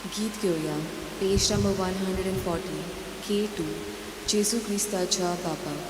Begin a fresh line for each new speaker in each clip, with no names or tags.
गीत घेऊया page number 140 K2 जेजू ख्रिस्ताच्या बापाक.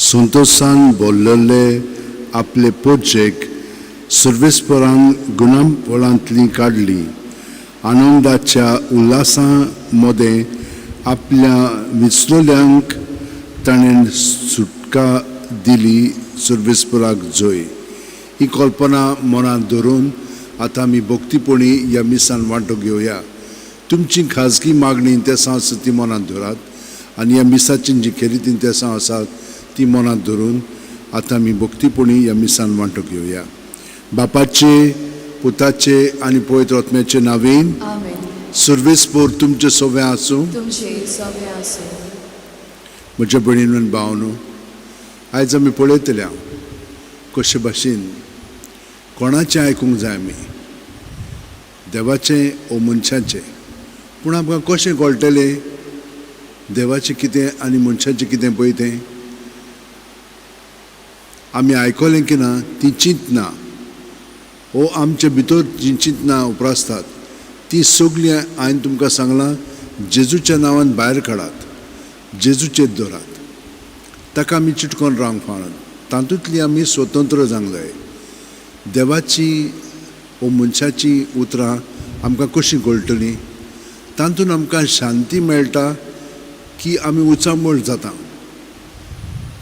संतोषान बोल्लेले आपले पोचेक सर्वेस्परांक गुणांपळांतली काडली. आनंदाच्या उल्हासां मदें आपल्या विचलोल्यांक ताणें सुटका दिली. सर्वेस्पराक जय ही कल्पना मनात धरून आतां आमी भक्तीपणी ह्या मिसान वांटो घेवया. तुमची खाजगी मागणी इंतेसां आसा ती मनात धरात आनी ह्या मिसाची जी खेरीत इंतेसां आसात ती मनात धरून आतां आमी भक्तीपणी ह्या मिसान वांटो घेवया. बापाचे, पुताचे आनी पवित्र आत्म्याचे नांवेन सर्वेस्पर तुमचे सवे आसूं. म्हज्या भयणीन आनी भावनो, आयज आमी पळयतल्या कशे भाशेन कोणाचें आयकूंक जाय आमी, देवाचें ओ मनशाचें. पूण आमकां कशें कळटलें देवाचें कितें आनी मनशाचें कितें पळय तें. आमी आयकलें की ना ती चिंतना ओ आमचे भितर जी चिंतना उप्रासतात ती सगळी हांवें तुमकां सांगलां जेजूच्या नांवान भायर काडात, जेजूचेर दवरात, ताका आमी चिटकोन रावंक फावना. तातूंतली आमी स्वतंत्र जावंक जाय. देवाची ओ मनशाची उतरां आमकां कशीं कळटलीं, तातूंत आमकां शांती मेळटा की आमी उचांबळ जाता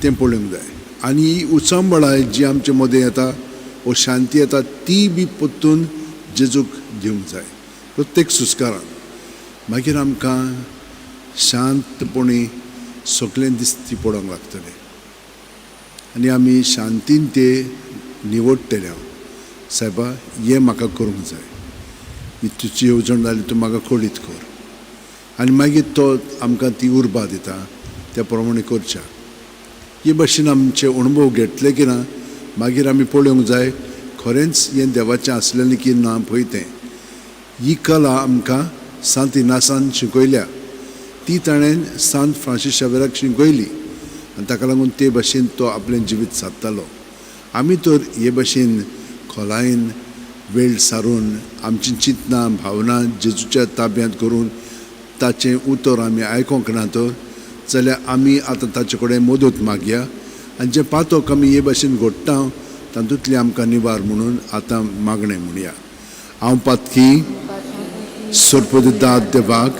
तें पळोवंक जाय. आनी ही उचांबळाय जी आमचे मदें येता ओ शांती येता ती बी परतून जेजूक दिवंक जाय प्रत्येक सुस्कारान. मागीर आमकां शांतपणी सगळें दिसती पडोवंक लागतलें आनी आमी शांतीन ते निवडटले. सायबा हें म्हाका करूंक जाय, ही तुजी येवजण जाली तूं म्हाका कळीत कर. आनी मागीर तो आमकां ती उर्बा दिता त्या प्रमाणे करच्या. हे भाशेन आमचे अणभव घेतले की ना मागीर आमी पळोवंक जाय खरेंच हें देवाचें आसलेलें की ना पळय तें. ही कला आमकां सांत इनासान शिकयल्या, ती ताणें सांत फ्रांसीस शावेराक शिकयली आनी ताका लागून ते भाशेन तो आपलें जिवीत सादतालो. आमी तर हे भाशेन खोलायेन वेळ सारून आमची चिंतना भावना जेजूच्या ताब्यांत करून ताचें उतर आमी आयकोंक ना तर जाल्यार आमी आतां ताचे कडेन मदत मागया आनी जे पातोक आमी हे भाशेन घडटा तातूंतली आमकां निवार म्हणून आतां मागणें म्हणया. हांव पातकी सर्पदिदाद देवाक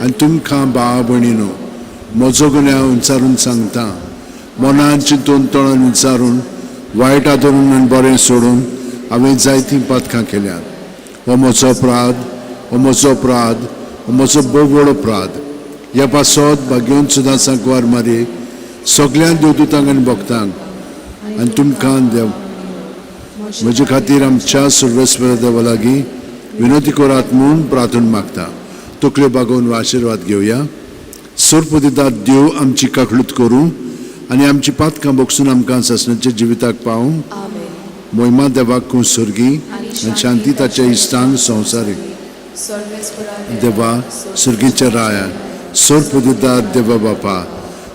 आनी तुमकां भाव भयणीनो म्हजो गुन्यांव विचारून सांगता. मनान चिंतून तळून विचारून वायट आदरून आनी बरें सोडून हांवें जायतीं पातकां केल्यात. हो म्हजो अपराध, हो म्हजो अपराध, हो म्हजो भोव व्हड अपराध. ह्या पासत भाग्योन सुद्दां सांकवार मारी सगळ्या देवदूतांक आनी भक्तांक आनी तुमकां देव म्हजे खातीर आमच्या सर्वेस्वर देवा लागीं विनोदी करात म्हूण प्रार्थना मागता. तकल्यो बागोवन आशिर्वाद घेवया. सर्पदिदाद देव आमची काकळूत करूं आनी आमची पातकां बगसून आमकां ससण्याच्या जिविताक पावूं. मोहिमा देवाक कुसर्गी आनी शांती ताच्या इश्टांक संवसारीक. देवा सुर्गीच्या राया सर्पदिदाद देवा बापा,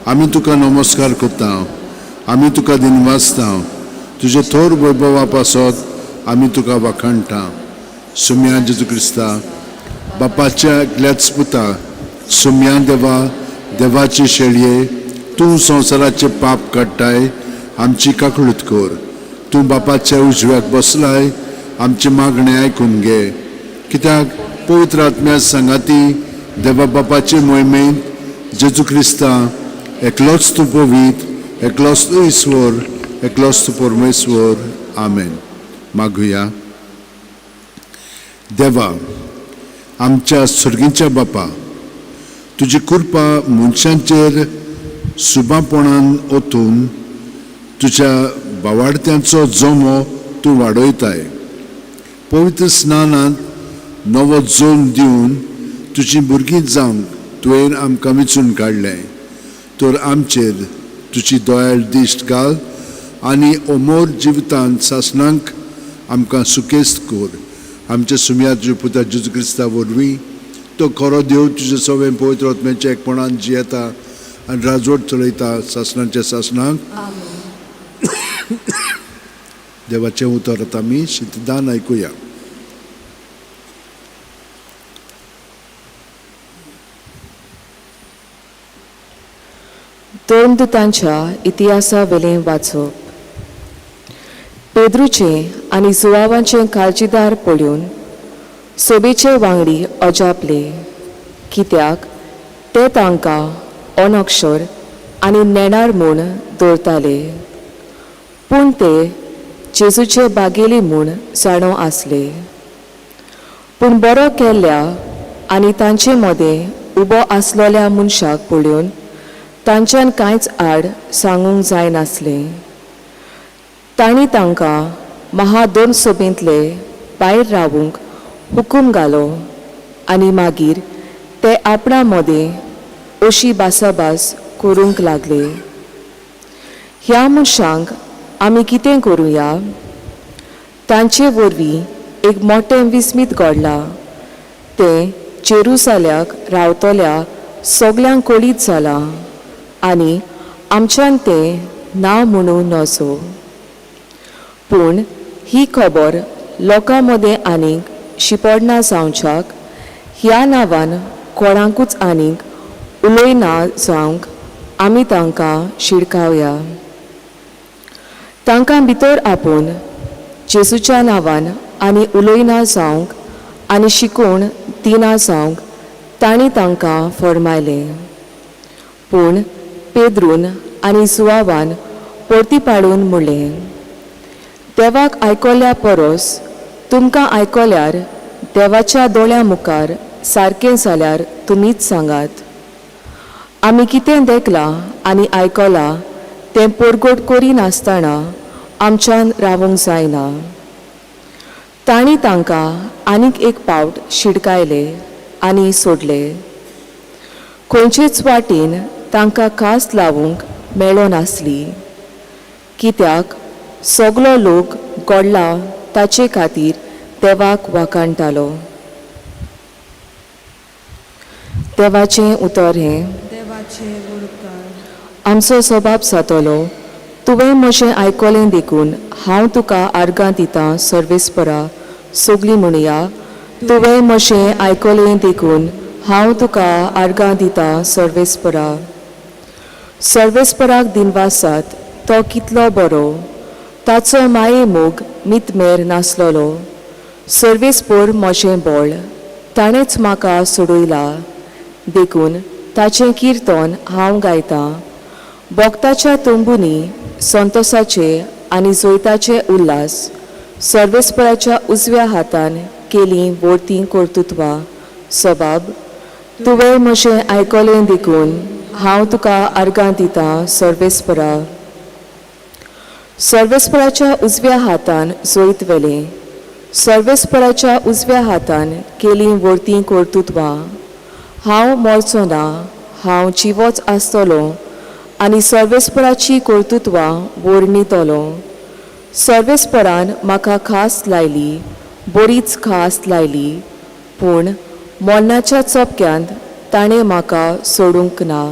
आमी तुका नमस्कार करता, आमी तुका दिनवासता. तुजे थोर वैभवा पासत आमी तुका वाखाणटा. सुम्या जेजू क्रिस्ता बापाच्या एकल्याच पुता सुम्या देवा, देवाचे शेळये, तूं संवसाराचे पाप काडटाय आमची काकळूत कर. तूं बापाच्या उजव्याक बसलाय, आमचे मागणें आयकून घे. कित्याक पवित्र आत्म्या सांगाती देवा बापाचे मोहिमेंत जेजू क्रिस्ता एकलोच तूं पवित, एकलोच तूं ईश्वर, एकलोच तूं परमेश्वर. आमेन. मागुया. देवा आमच्या सर्गीच्या बापा, तुजी कृपा मनशांचेर सुबापणान ओतून तुज्या बावाडत्यांचो जोमो तूं वाडयताय. पवित्र स्नानांत नवो जोम दिवन तुजी भुरगीं जावंक तुवें आमकां वेंचून काडलें. तर आमचेर तुजी दोयाळ दिश्ट घाल आनी अमोर जिवितांत सासणांक आमकां सुकेस्त कर. आमच्या सुमया तुज्या पुता जेजू क्रिस्ता वरवीं तो खरो देव तुजे सवें पवित्र आत्म्याच्या एकपणान जियेता आनी राजवट चलयता सासणांच्या सासणांक. देवाचें उतर आतां आमी शितदान आयकुया.
दोन दुतांच्या इतिहासा वेलें वाचप. पेद्रूचें आनी जुवावांचें काळजीदार पळोवन सोबेचे वांगडी अजापले, कित्याक ते तांकां अनक्षर आनी नेणार म्हूण दवरताले. पूण ते जेजूचे बागेली म्हूण जाणो आसले. पूण बरो केल्ल्या आनी तांचे मदें उबो आसलोल्या मनशाक पळोवन तांच्यान कांयच आड सांगूंक जायनासलें. तांणी तांकां महादोन सोबेंतले भायर रावूंक हुकूम घालो आनी मागीर ते आपणा मदें अशी भासाभास करूंक लागले. ह्या मनशांक आमी कितें करुया? तांचे वरवीं एक मोठें विस्मीत घडलां. तें जेरुसाल्याक रावतल्या सगल्यांक कळीत जालां आनी आमच्यान तें ना म्हणूं नजो. पूण ही खबर लोकां मदें आनीक शिपडना जावच्याक ह्या नांवान कोणाकूच आनीक उलयना जावंक आमी तांकां शिडकावया. तांकां भितर आपूण जेजूच्या नांवान आनी उलयना जावंक आनी शिकवण दिना जावंक तांणी तांकां फरमायलें. पूण पेद्रून आनी जुवावान परती पाडून म्हणलें, देवाक आयकल्या परस तुमकां आयकल्यार देवाच्या दोळ्या मुखार सारकें जाल्यार तुमीच सांगात. आमी कितें देखलां आनी आयकलां तें परगट करिनासतना आमच्यान रावूंक जायना. तांणी तांकां आनीक एक पावट शिडकायले आनी सोडले. खंयचेच वाटेन तांकां कास लावूंक मेळो नासली, कित्याक सगलो लोक घडला ताचे खातीर देवाक वाखाणटालो. देवाचें उतर हें. आमचो सबाब जातलो, तुवें म्हजें आयकलें देखून हांव तुका आर्गां दितां सर्वेस्परा सगलीं म्हणया. तुवें म्हजें आयकलें देखून हांव तुका आर्गां दितां सर्वेस्परा. सर्वेस्पराक दिनवासात तो कितलो बरो, ताचो माये मोग मितमेर नासलोलो. सर्वेस्पर म्हजें बळ, ताणेंच म्हाका सोडयला देखून ताचें किर्तन हांव गायतां. भोगताच्या तंबुनी संतोसाचे आनी जोयताचे उल्हास सर्वेस्पराच्या उजव्या हातान केलीं वर्तीं कर्तुत्वां. सबाब, तुवें म्हजें आयकलें देखून हांव तुका आर्गां दितां सर्वेस्परा. सर्वेस्पराच्या उजव्या हातान जोयत वेलें, सर्वेस्पराच्या उजव्या हातान केलीं वर्तीं कर्तुत्वां. हांव मरचो ना, हांव जिवोच आसतलों आनी सर्वेस्पराची कर्तुत्वां वर्णितलों. सर्वेस्परान म्हाका खास लायली, बरीच खास लायली, पूण मरणाच्या चपक्यांत ताणें म्हाका सोडूंक ना.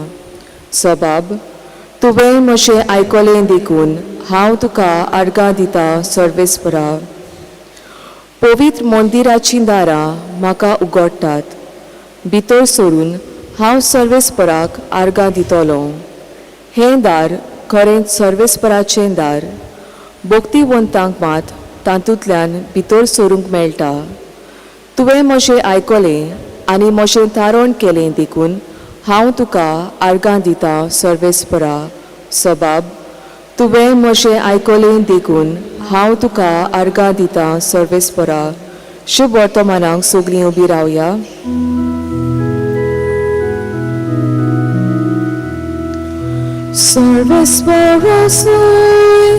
सबाब, तुवें म्हजें आयकलें देखून हांव तुका आर्गां दितां सर्वेस्परा. पवित्र मंदिराचीं दारां म्हाका उगडटात. भितर सरून हांव सर्वेस्पराक आर्गां दितलों. हें दार खरेंच सर्वेस्पराचें दार. भोक्तिवंतांक मात तातूंतल्यान भितर सरूंक मेळटा. तुवें म्हजें आयकलें आनी म्हजें तारण केलें देखून हांव तुका आर्गां दितां सर्वेस्परा. सबाब, तुवें म्हजें आयकलें देखून हांव तुका आर्गां दितां सर्वेस्परा. शुभ वर्तमानाक सगळीं उबी रावया. Servespera sui,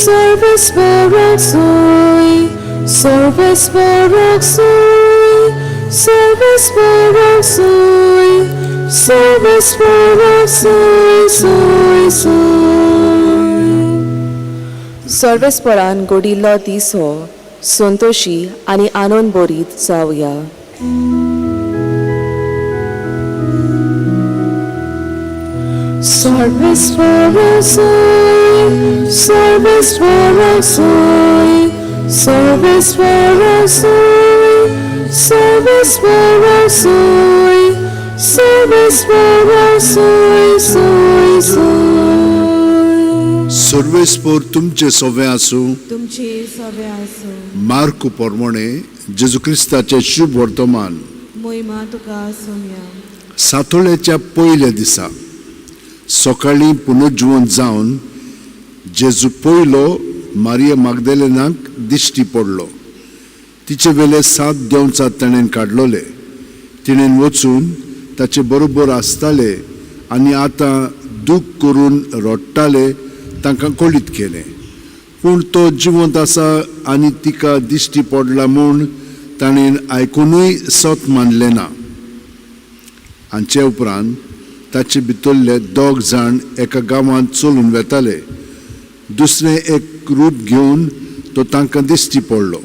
servespera sui, servespera sui, servespera sui, servespera sui, sui, sui. सर्वेस्परान गोडिल्लो दीस हो संतोशी आनी आनंद भरीत जावया. Servespera sui, servespera sui, servespera sui, servespera sui, servespera sui, sui, sui.
सर्वेस्पोर तुमचे सोवे आसूं.
तुमचे सवे आसूं.
मार्क पोरमोणे जेजू क्रिस्ताचे शुभ वर्तमान.
मोहिमा तुका सोम्या.
सातोळेच्या पयल्या दिसा सकाळीं पुनर्जीवन जावन जेजू पयलो मारिया मागदलेनाक दिश्टी पडलो. तिचे वेले 7 देंवचां ताणें काडलोले. तिणें वचून ताचे बरोबर आसताले आनी आतां दूख करून रडटाले तांकां कळीत केलें. पूण तो जिवंत आसा आनी तिका दिश्टी पडला म्हूण ताणें आयकुनूय सत मानलें ना. हाचे उपरांत ताचे भितरले 2 जाण एका गांवांत चलून वेताले. दुसरें एक रूप घेवन तो तांकां दिश्टी पडलो.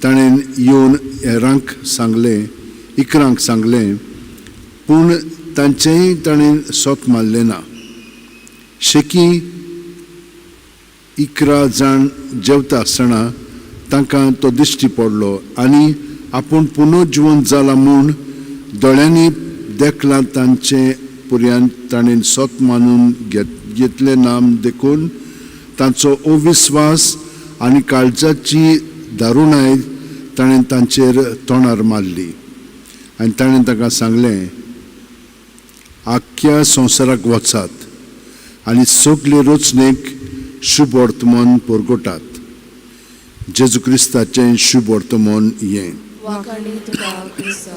ताणें येवन हेरांक सांगलें, इकरांक सांगलें, पूण तांचेय ताणें सत मारलें ना. शेकी 11 जाण जेवता आसतना तांकां तो दिश्टी पडलो आनी आपूण पुनर्जीवन जाला म्हूण दोळ्यांनी देखलां. तांचे पुर्यान ताणें सत मानून घेतलें नाम देखून तांचो अविस्वास आनी काळजाची दारुणाय ताणें तांचेर तोंडार मारली. आनी ताणें तांकां सांगलें, आख्ख्या संवसाराक वचात आनी सगळे रचनेक शुभ वर्तमान परगटात. जेजू क्रिस्ताचें शुभ वर्तमान हें.
वाखाणी तुका क्रिस्ता.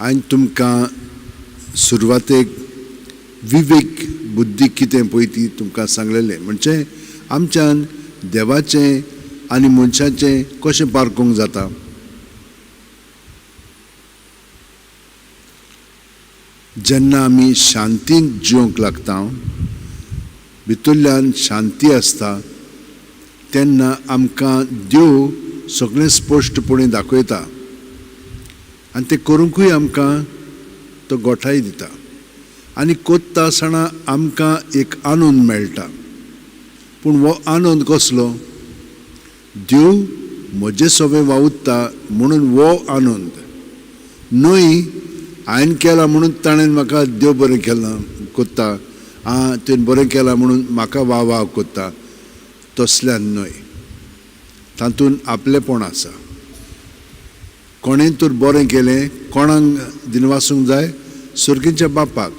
हांवें तुमकां सुरवातेक विवेक बुद्धी कितें पळय ती तुमकां सांगलेलें. म्हणजे आमच्यान देवाचें आनी मनशाचें कशें पारखूंक जाता. जेन्ना आमी शांतीन जिवंक लागता, भितरल्यान शांती आसता, तेन्ना आमकां देव सगळें स्पश्टपणी दाखयता आनी तें करूंकूय आमकां तो गोठाय दिता. आनी कोत्ता आसतना आमकां एक आनंद मेळटा. पूण हो आनंद कसलो? देव म्हजे सवे वावुरता म्हणून हो आनंद न्हय हांवें केलां म्हणून ताणें म्हाका देव बरें केलां कोत्ता, तुवें बरें केलां म्हणून म्हाका वाह कोत्ता, तसल्यान न्हय. तातूंत आपलेपण आसा. कोणें तर बरें केलें, कोणाक दिनवासूंक जाय? सर्गीच्या बापाक.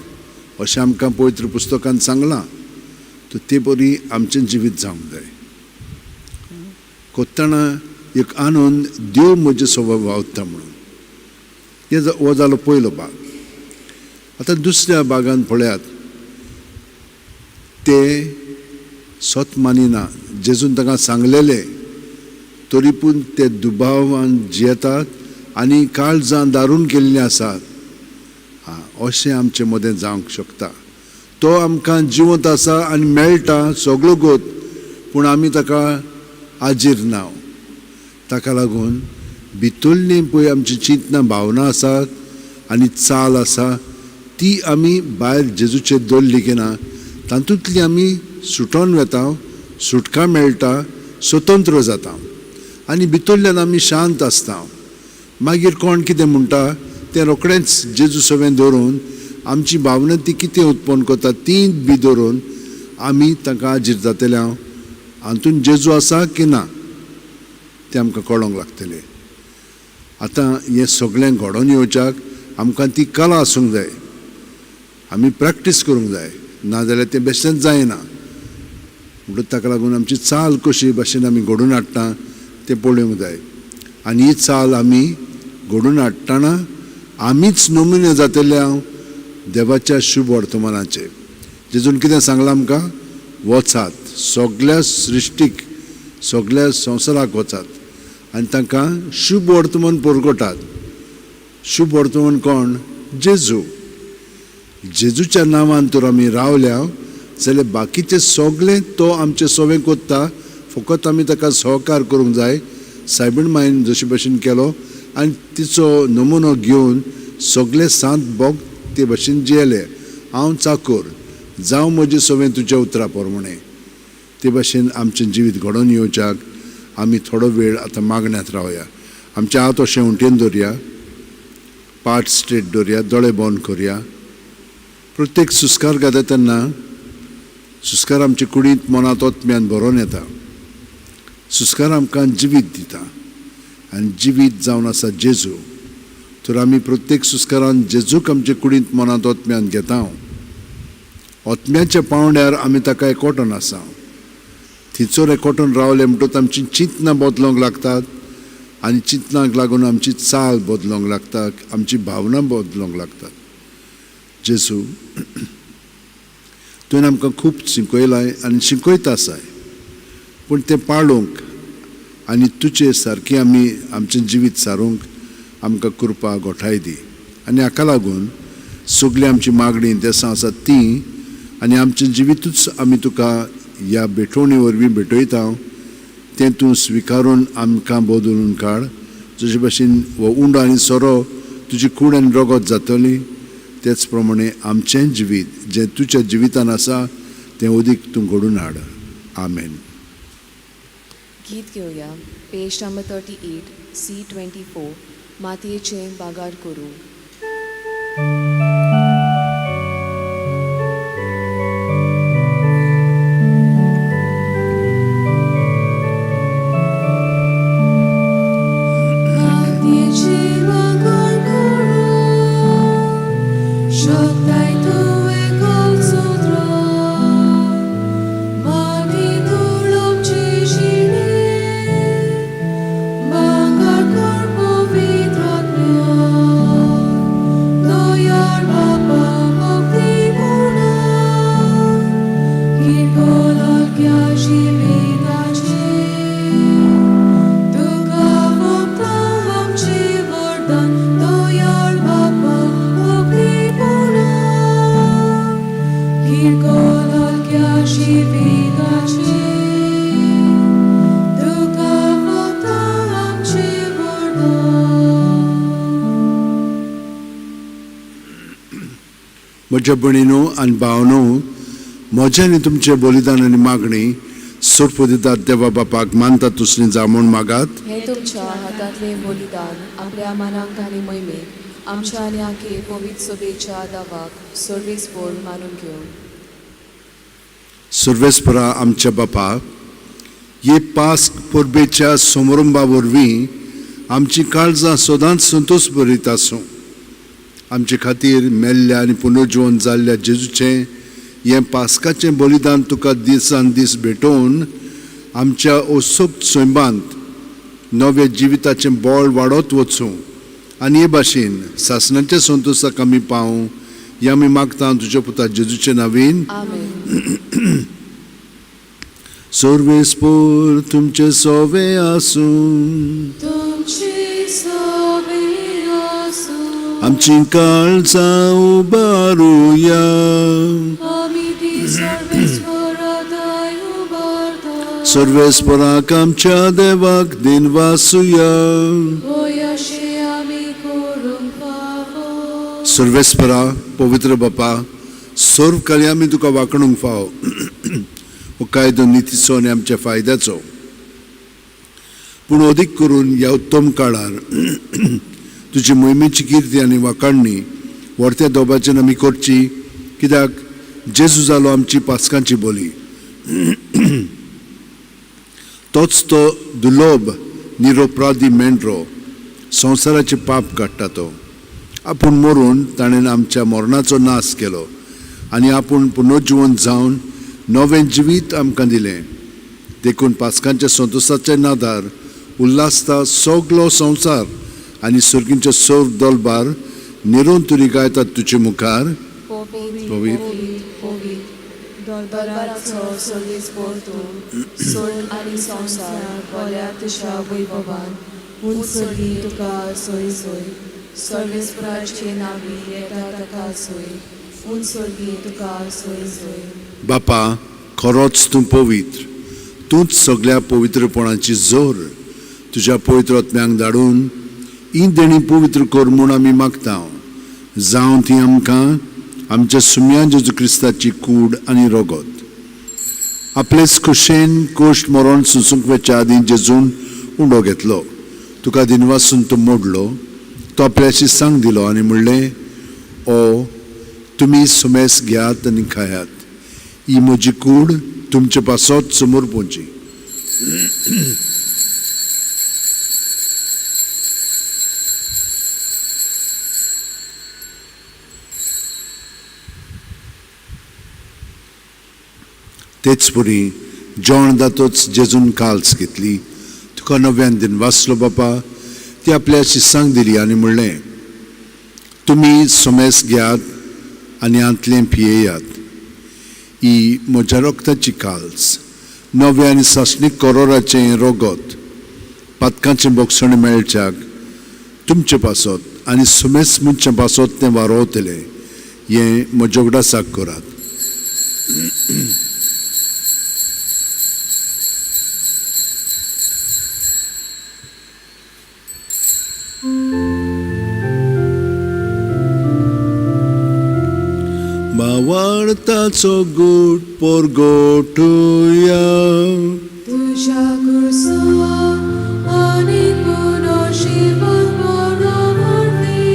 अशें आमकां पवित्र पुस्तकांत सांगलां. तर ते परी आमचें जिवीत जावंक जाय. कोत्ताना एक आनंद देव म्हजे सवय वावुरता म्हणून. हो जालो पयलो भाग. आतां दुसऱ्या भागांत पळयात, ते सत मानिना. जेजून तांकां सांगलेलें तरी पूण ते दुबावान जियेतात आनी काळजां दारून केल्लीं आसात. अशें आमचे मदें जावंक शकता. तो आमकां जिवंत आसा आनी मेळटा सगळो गोत, पूण आमी ताका आजीर ना. ताका लागून भितरलीं पळय आमची चिंतना भावना आसात आनी चाल आसा, ती आमी भायर जेजूचेर दवरली की ना, तातूंतली आमी सुटोन वेता, सुटका मेळटा, स्वतंत्र जाता आनी भितरल्यान आमी शांत आसता. मागीर कोण कितें म्हणटा तें रोखडेंच जेजू सवें दवरून आमची भावना ती कितें उत्पन्न करता ती बी दवरून आमी ताका आजीर जातले. हातूंत जेजू आसा की ना तें आमकां कळोंक लागतलें. आतां हें सगळें घडोवन येवच्याक आमकां ती कला आसूंक जाय. आमी प्रॅक्टीस करूंक जाय, नाजाल्यार तें बेश्टेंच जायना. म्हणून ताका लागून आमची चाल कशी भाशेन आमी घडोवन हाडटा तें पळोवंक जाय. आनी ही चाल आमी घडोवन हाडटना आमीच नमुने जातले हांव देवाच्या शुभ वर्तमानाचे. जेजून कितें सांगलां आमकां, वचात सगळ्या सृश्टीक सगळ्या संवसाराक वचात आनी तांकां शुभ वर्तमान परगटात. शुभ वर्तमान कोण? जेजू. जेजूच्या नांवान तर आमी रावल्या जाल्यार बाकीचे सगळे तो आमचे सोवें कोत्ता. फकत आमी ताका सहकार करूंक जाय. सायबीण मायन जशे भशेन केलो आनी तिचो नमुनो घेवन सगळे सांत भोग ते भशेन जियेले. हांव चाकर, जावं म्हजें सोवें तुज्या उतरा प्रमाणे. ते भशेन आमचें जिवीत घडोवन येवच्याक आमी थोडो वेळ आतां मागण्यांत रावया. आमचे हात अशें उंटेन दवरया, पाट स्ट्रेट दवरया, दोळे बंद करया. प्रत्येक सुस्कार घाता तेन्ना सुस्कार आमचे कुडींत मनांत ओतम्यान भरोवन येता. सुस्कार आमकां जिवीत दिता आनी जिवीत जावन आसा जेजू. तर आमी प्रत्येक सुस्कारान जेजूक आमचे कुडींत मनांत ओतम्यान घेता. ओतम्याच्या पावंड्यार आमी ताका एकवटून आसा. थिचोर एकवटून रावले म्हणटच आमची चिंतनां बदलोंक लागतात आनी चिंतनाक लागून आमची चाल बदलोंक लागता, आमची भावना बदलोंक लागतात. जेजू तुवें आमकां खूब शिकयलाय आनी शिकयता आसाय, पूण तें पाळूंक आनी तुजे सारकी आमी आमचें जिवीत सारूंक आमकां कृपा घोटाय दी. आनी हाका लागून सगळी आमची मागणी देसां आसात ती आनी आमचें जिवीतूच आमी तुका ह्या भेटवणी वरवीं भेटयता. तें तूं स्विकारून आमकां बदलून काड. जशे भशेन हो उंडो आनी सोरो तुजी कूड आनी रगत जातली, तेच प्रमाणे आमचें जिवीत जें तुज्या जिवितान आसा तें अदीक तूं घडोवन हाड. आमेन.
गीत घेवया. पेज नंबर 38, C24, मातयेचें बागार करूं.
म्हज्या भयणीनो आनी भावनो, म्हजें आनी तुमचें बलिदान आनी मागणी सोडपू दितात देवा बापाक मानतात तुसली जामून मागात.
हे तुमच्या हातांतले बलिदान आपल्या मानांक आनी मैमेक आमच्या आनी आखे पवित्र सभेच्या दावाक सर्वेस्पर मानून घेवन.
सर्वेस्परा आमच्या बापा, हे पास्क परबेच्या समारंभा वरवीं आमची काळजां सदांच संतोश भरीत आसूं. आमचे खातीर मेल्ल्या आनी पुनर्जीवन जाल्ल्या जेजूचें हें पास्काचें बलिदान तुका दिसान दीस भेटोवन आमच्या ओसोक सैमांत नव्या जिविताचें बळ वाडत वचूं आनी हे भाशेन सासणाच्या संतोशाक आमी पावूं हें आमी मागता तुज्या पुता जेजूचे नांवेन.
आमेन.
सर्वेस्पर तुमचे सोवे आसूं, आमची काळजां उबारुया. सर्वेस्पराक आमच्या देवाक दिन वासुया. सर्वेस्परा पवित्र बापा, सर्व काळी आमी तुका वाकणूंक फाव. हो कायदो नितीचो आनी आमच्या फायद्याचो, पूण अदीक करून ह्या उत्तम काळार तुजी मोहिमेची कीर्ती आनी वाखाणणी व्हडत्या दोबाच्यान आमी करची, कित्याक जेजू जालो आमची पास्कांची बोली. तोच तो दुर्लभ निरोपराधी मेंढरो संवसाराचे पाप काडटा. तो आपूण मरून ताणें आमच्या मरणाचो नाश केलो आनी आपूण पुनर्जीवन जावन नवें जिवीत आमकां दिलें. देखून पास्कांच्या संतोशाच्या नादार उल्हासता सगलो संवसार आनी सर्गींचे सोर दोलबार निरोन तुरी गायतात तुजे मुखार.
दरबाराचो सर्वीस परतून सोड आनी संवसार बऱ्या तुज्या वैभवान म्हूण सर्गी तुका सोय सोय. सर्वेस्पराचे नावी येता ताका सोय म्हूण सर्गी तुका सोय सोय.
बापा, खरोच तूं पवित्र. तूंच सगळ्या पवित्रपणाची जोर. तुज्या पवित्र आत्म्यांक धाडून ही देणी पवित्र कर म्हूण आमी मागता. जावं ती आमकां आमच्या सुम्या जेजू क्रिस्ताची कूड आनी रगत. आपलेच खुशेन कोश्ट मरण सुसूंक वेच्या आदी जेजून उंडो घेतलो. तुका दिनवासून तो मोडलो. तो आपल्याची सांग दिलो आनी म्हणलें, ओ तुमी सुमेस घेयात आनी खायात. ही म्हजी कूड तुमचे पासत समोर पोवची. तेच पुरी जेवण दातोच जेजून काल्स घेतली. तुका नव्यान दिन वाचलो बापा. ती आपल्या शिसांक दिली आनी म्हणलें, तुमी सोमेस घेयात आनी आंतलें पियेयात. ही म्हज्या रक्ताची काल्स, नवे आनी सासणीक करोराचें रगत. पातकांचें बोगसण मेळच्याक तुमचे पासत आनी सुमेस मुनचे पासत तें वारोवतलें. हें म्हज्या उगडासाक करात. वार्ताचो गूट पोरगोटुया.
तुझ्या कुर्सा आनी पुनर्जीवन बरोबरवी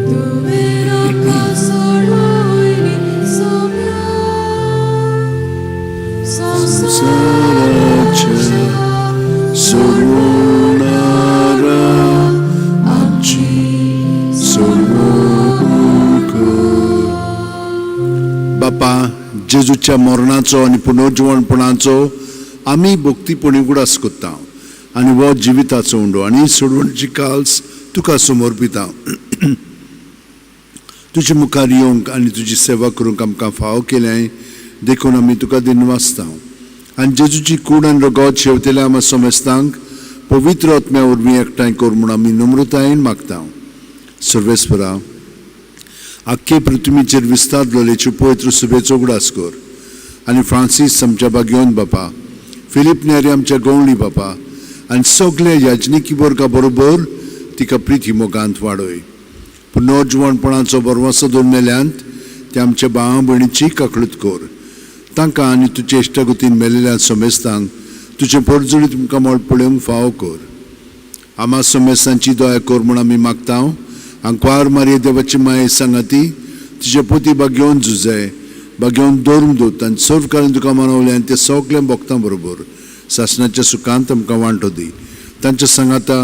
तुवें आमकां सोडून सोम्या
संवसाराच्या सोडवणारा आमची सोडवणूक. बापा, जेजूच्या मरणाचो आनी पुनर्जीवनपणाचो आमी भक्तीपणी उगडास करता आनी वो जिविताचो उंडो आनी सोडवणची काल्स तुका समोर पिता. तुजे मुखार येवंक आनी तुजी सेवा करूंक आमकां फाव केलें. देखून आमी तुका दिनवासता आनी जेजूची कूड आनी रगत शेवतेल्या आमच्या सोमेस्तांक पवित्र आत्म्या वरवीं एकठांय कर म्हूण आमी नम्रतायेन मागता. सर्वेस्परा, आख्खे पृथ्वीचेर विस्तारलो लेच्यो पवित्र सुबेचो उगडास कर. आनी फ्रांसीस आमच्या बागेवन बापा, फिलीप नेरी आमच्या गवळणी बापा आनी सगळे याजनिकी वर्गा बरोबर तिका प्रिती मोगांत वाडय. पुनर्जीवनपणाचो बरवासो दोरमेल्यांत ते आमच्या भावा भयणीची काकळूत कर. तांकां आनी तुजे इश्टागतीन मेलेल्या सोमेस्तांक तुजे परजुळी तुमकां मोळ पळोवंक फाव कर. आमा सोमेस्तांची दया कर म्हूण आमी मागता. अंकवार मारये देवाची माये सांगाती तिचे पोती बागेवन झुजाय, बागेवन दौरून दोत आनी सर्व काळीन तुका मानवलें आनी ते सगळ्या भक्तां बरोबर सासणाच्या सुखांत आमकां वांटो दी. तांच्या सांगाता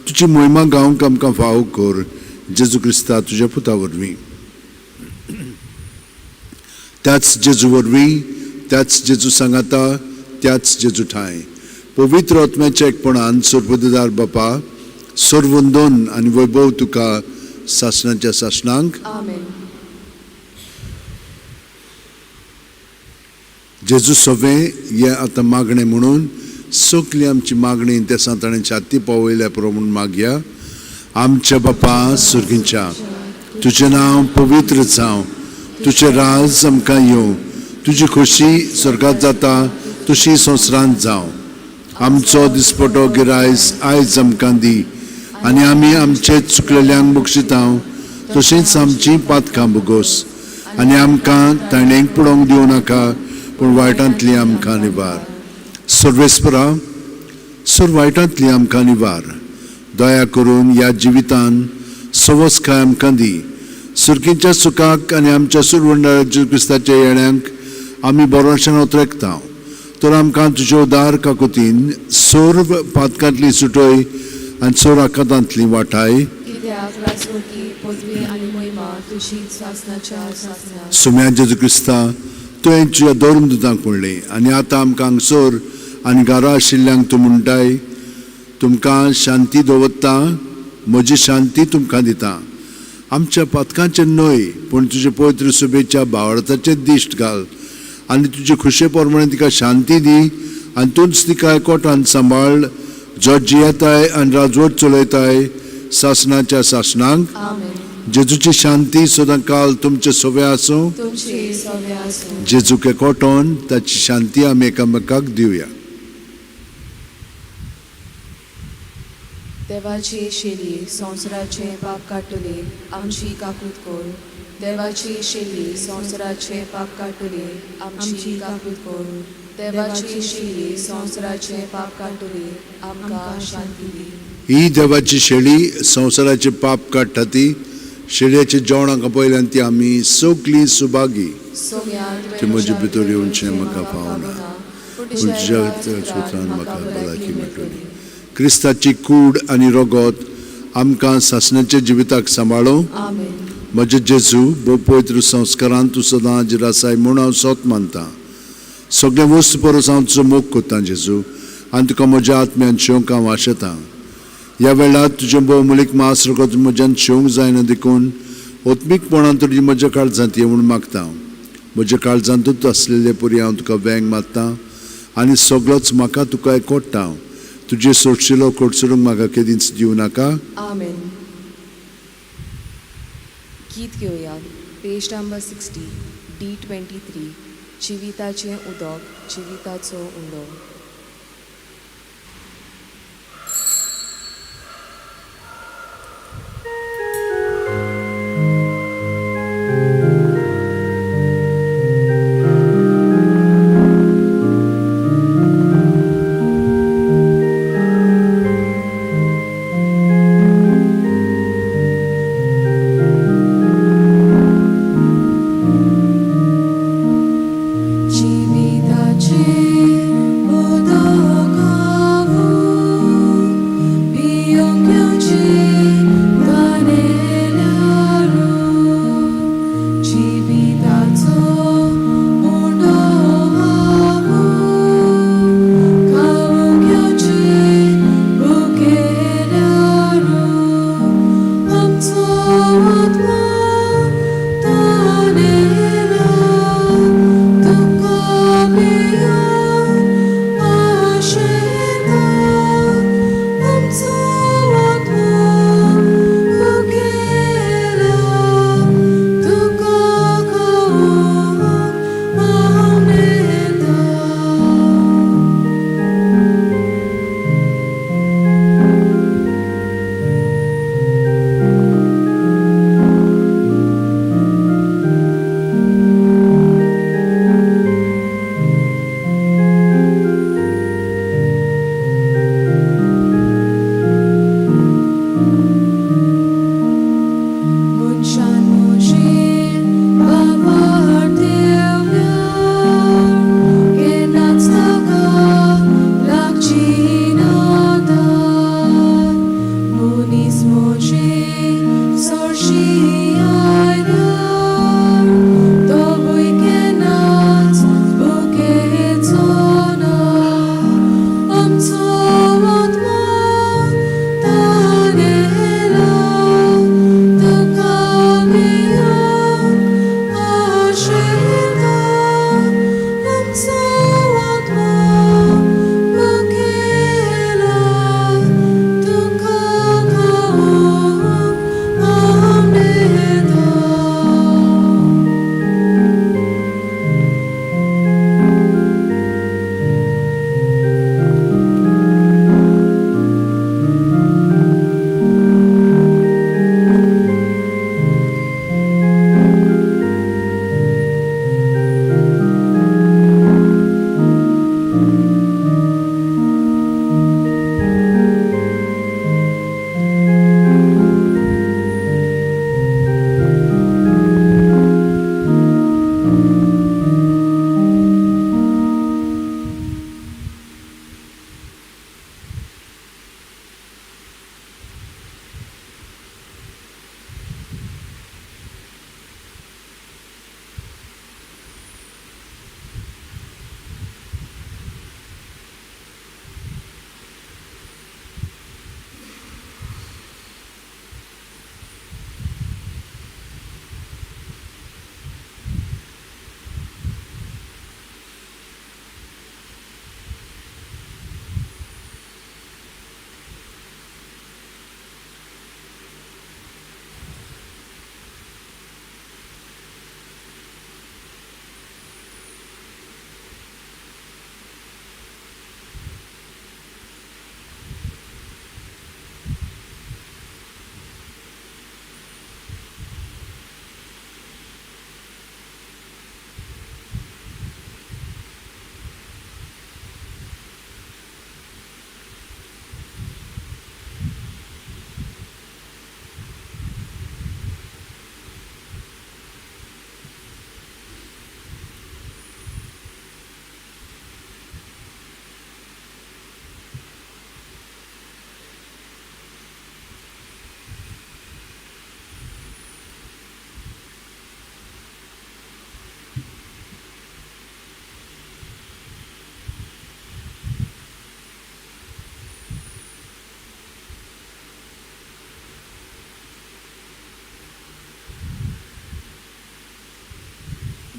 तुजी मोहिमा गावंक आमकां फाव कर. जेजू क्रिस्ता तुज्या पुता वरवीं. त्याच जेजू वरवीं, त्याच जेजू सांगाता, त्याच जेजू ठाय पवित्र आत्म्याच्या एकपणान सर्वोदयदार बापा, सर्वंदन आनी वैभव तुका सासणाच्या सासणांक.
आमेन.
जेजू सवे हे आतां मागणें म्हणून सगळी आमची मागणी त्या ताणें छाती पावयल्या प्रमाण मागया. आमच्या बापा सुर्गींच्या, तुजें नांव पवित्र जावं. तुजें राज आमकां येवं. तुजी खोशी स्वर्गांत जाता तशी संवसारांत जावं. आमचो दिसपटो गिरायस आयज आमकां दी आनी आमी आमचे चुकलेल्यांक बक्षिता तशींच आमची पातकां बुगोस. आनी आमकां ताणेंक पडोवंक दिवं नाका, पूण वायटांतली आमकां निवार. सर्वेस्परा, वायटांतली आमकां निवार. दया करून ह्या जिवितान सवस्काय आमकां दी. सुर्गीच्या सुखाक आनी आमच्या सुरवंडा जेजू क्रिस्ताच्या येण्याक आमी बरोवशान उतरेकता. तर आमकां तुज्या उदार काकुतीन सर्व पातकांतली सुटय आनी सोर आकांतांतली वाटाय.
कित्याक राजवटी, पदवी आनी महिमा तुजीच सासणाच्या सासणाक.
सुम्या जेजू क्रिस्ता, तुवें तुज्या धर्म दुतांक म्हणलें आनी आतां आमकां हांगसर आनी घरा आशिल्ल्यांक तूं म्हणटाय तुमकां शांती दवरता, म्हजी शांती तुमकां दिता. आमच्या पथकांचे न्हय पूण तुजे पवित्र सुबेच्या भावार्थाचे दिश्ट घाल आनी तुजे खुशे प्रमाणे तिका शांती दी आनी तूंच तिका एकवटान सांबाळ जो जियेताय आनी राजवट चलयताय शासनाच्या शासनांक. जेजूची शांती सदां काल तुमचे सोबे आसूं. जेजूक एकवटोन ताची शांती आमी एकामेकाक दिवया.
देवाची शेली संवसाराचे पाप काडटली आमची काकूत कोर. देवाची शेली संवसाराचे पाप काडटली आमची काकूत कोर. देवाची शेली संवसाराचे पाप काडटली आमकां शांती दी.
ही देवाची शेळी संवसाराचे पाप काडटा ती शेळयेच्या जेवणाक पयल्यान ती आमी सगळीं सुभागी. ती म्हजे भितर येवचें म्हाका फावना पूण तुज्या सुत्रान म्हाका भलायकी मेळटली. क्रिस्ताची कूड आनी रगत आमकां सासणाच्या जिविताक सांबाळो. म्हजे जेजू भोव पवित्र संस्कारान तूं सदां जिरासाय म्हूण हांव सोत मानता. सगळे वस्त परस हांव तुजो मोग कोत्ता जेजू आनी तुका म्हज्या आत्म्यान शेवंक हांव आशेतां. ह्या वेळार तुजें भोवमूलीक मास रगत म्हज्यान शेवंक जायना देखून ओत्मीकपणान तुजी म्हज्या काळजांत ये म्हूण मागता. म्हज्या काळजांतूच आसलेले परी हांव तुका वेंग मारतां आनी सगळोच म्हाका तुका एकवटता. तुजे सोडशिलो कोडसरूंक म्हाका केदींच दिवं नाका.
आमेन. गीत घेवया. पेज नंबर 60 D23 जिविताचें उदक जिविताचो उंडो.
Jividache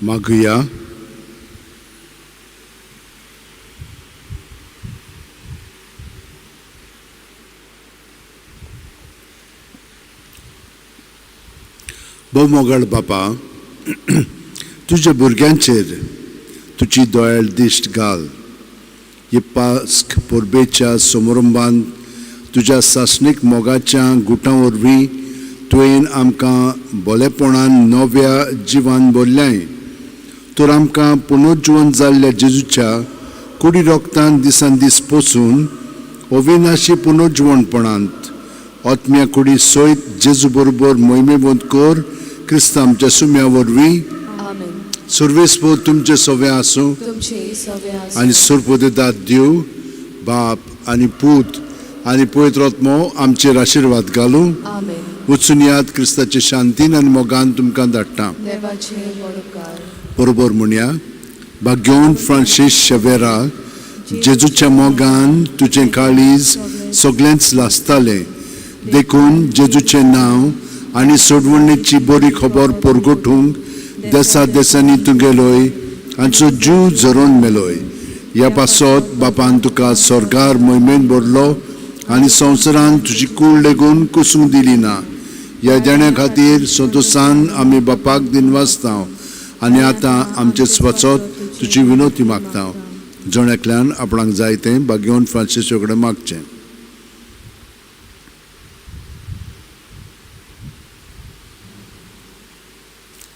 मागुया. मोगळ बापा, तुझ्या भुरग्यांचेर तुझी दोळ्याळ दिश्ट घाल. हे पास्क परबेच्या समारंभांत तुझ्या सासणीक मोगाच्या गुटां वरवीं तुवें आमकां बोलेपणान नव्या जिवान भरल्याय. तर आमकां पुनर्जीवन जाल्ल्या जेजूच्या कुडी रोगतान दिसान दीस पोसून अविनाशी पुनर्जीवनपणांत आत्म्या कुडी सयत जेजू बरोबर मोहिमेबंद कर. क्रिस्त आमच्या सुम्या वरवीं.
आमेन.
सर्वेस्पर तुमचे सवे आसूं
तुमचे सवे आसूं.
आनी सर्वोदयदात देव बाप आनी पूत आनी पवित्र आत्मो आमचेर आशिर्वाद घालूं.
आमेन.
वचून याद क्रिस्ताचे शांतीन आनी मोगान तुमकां धाडटा.
देवाचे बरोबर.
बरोबर म्हणया. भाग्यवन फ्रांसीस शेवेरा, जेजूच्या मोगान तुझें काळीज सगळ्यांच लासतालें. देखून जेजूचें नांव आनी सोडवणेची बरी खबर परगटूंक देसा देसांनी तूं गेलोय आनी जीव झरोवन मेलोय. ह्या पासत बापान तुका स्वर्गार मोहिमेन भरलो आनी संवसारान तुजी कूड लेगून कुसूंक दिली ना. ह्या देण्या खातीर संतोशान आमी बापाक दिनवासता आनी आतां आमचे स्वचत तुजी विनोती मागता. जण आपणाक जाय तें भाग्यवन फ्रांसीसा कडेन मागचें.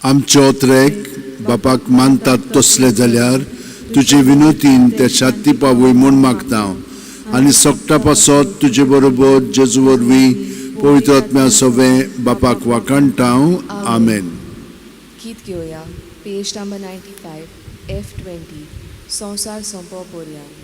आमचे ओतरेक बापाक मानतात तसले जाल्यार तुजे विनोतीन ते शांती पावय म्हूण मागता. आनी सोगटा पासत तुजे बरोबर जेजू वरवीं पवित्र आत्म्या सवे बापाक वाकाणटा. आमेन.
गीत घेवया. Page number 95, F20. संसार संपो पर्यंत.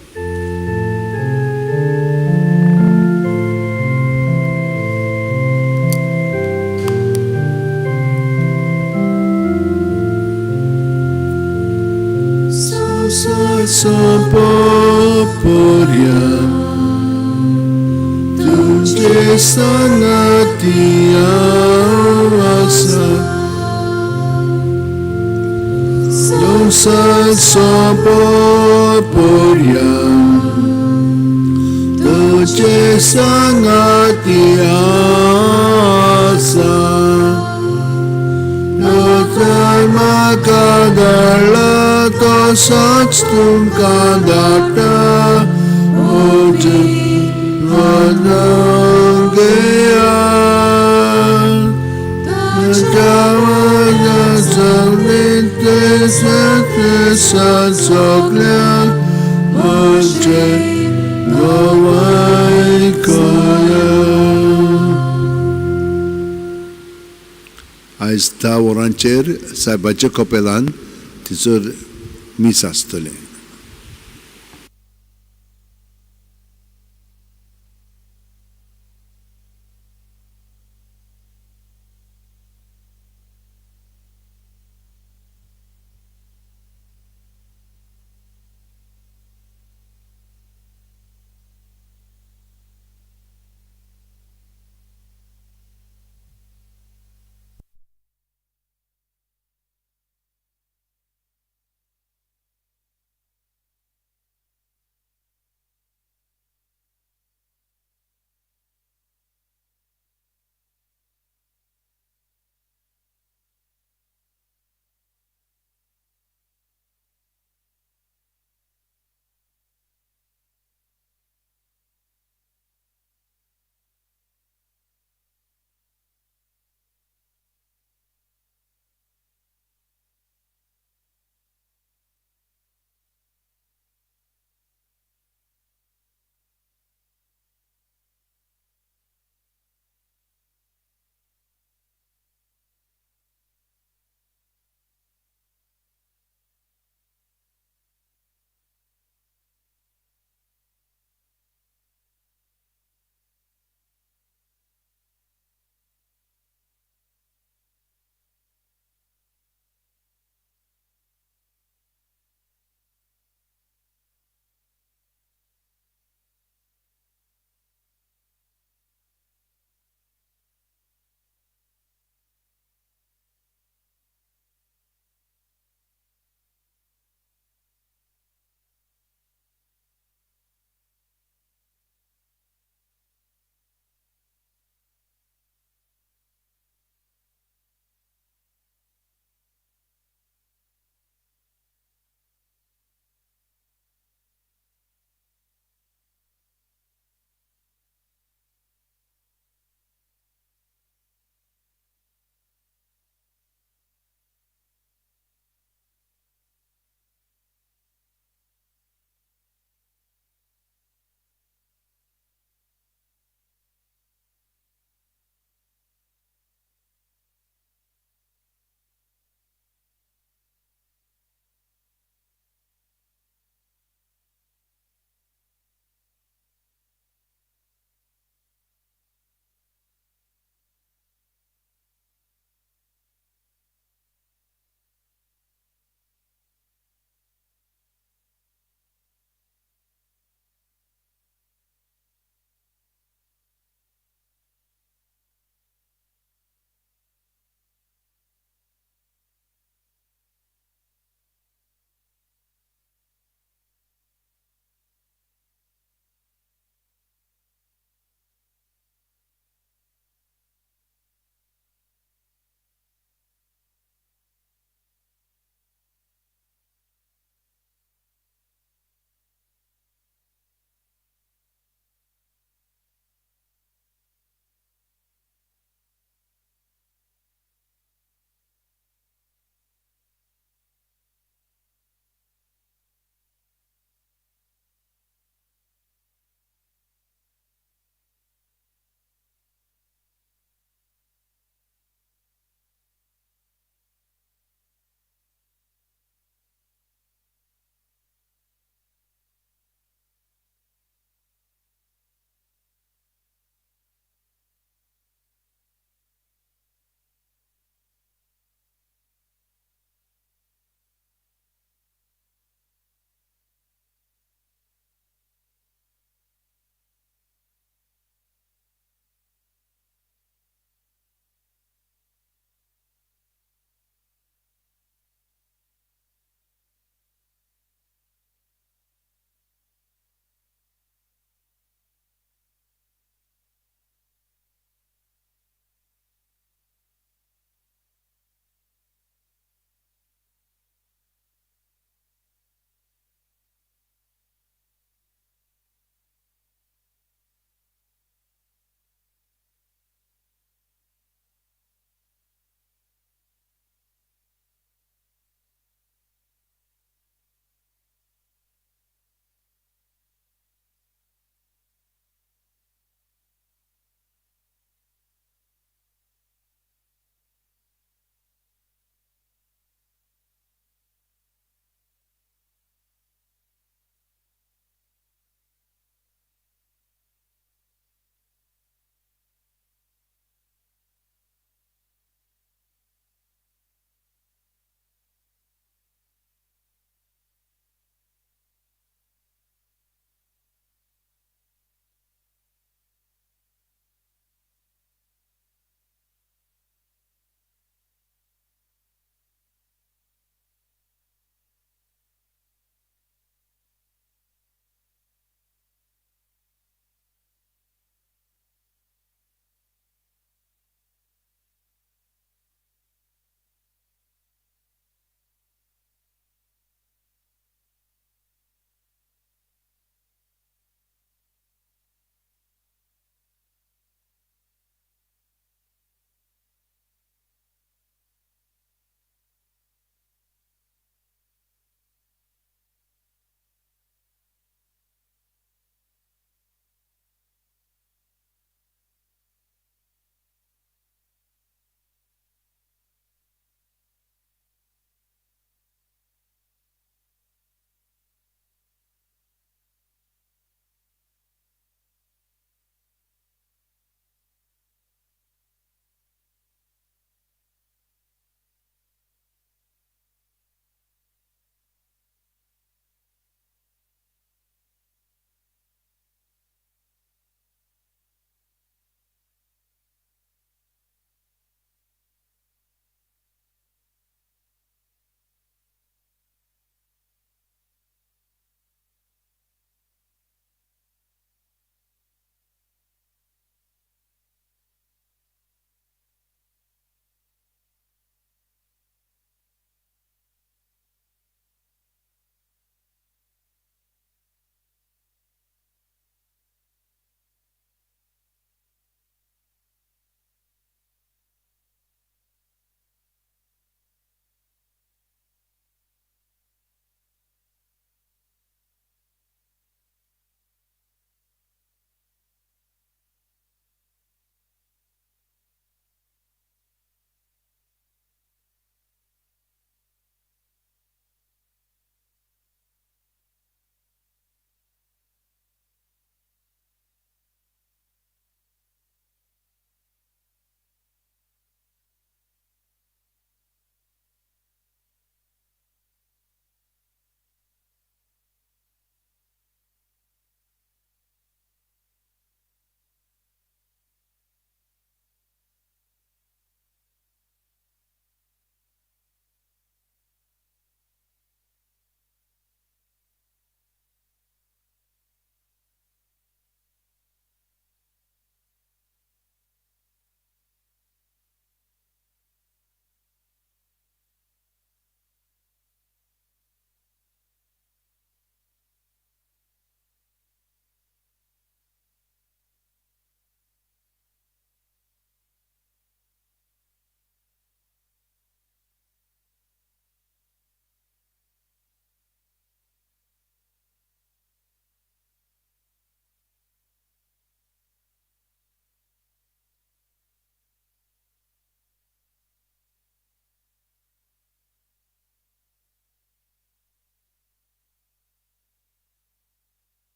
संपो पर्यंत तुझे संगती आसा. संसार संपो पर्यंत तुझे संगती आसा. म्हाका धाडला तसोच तुमकां धाडटा. सगळ्यांक म्हजे नवाय करा. आयज 10 वरांचेर सायबाच्या कपेलान थंयसर मीस आसतलें.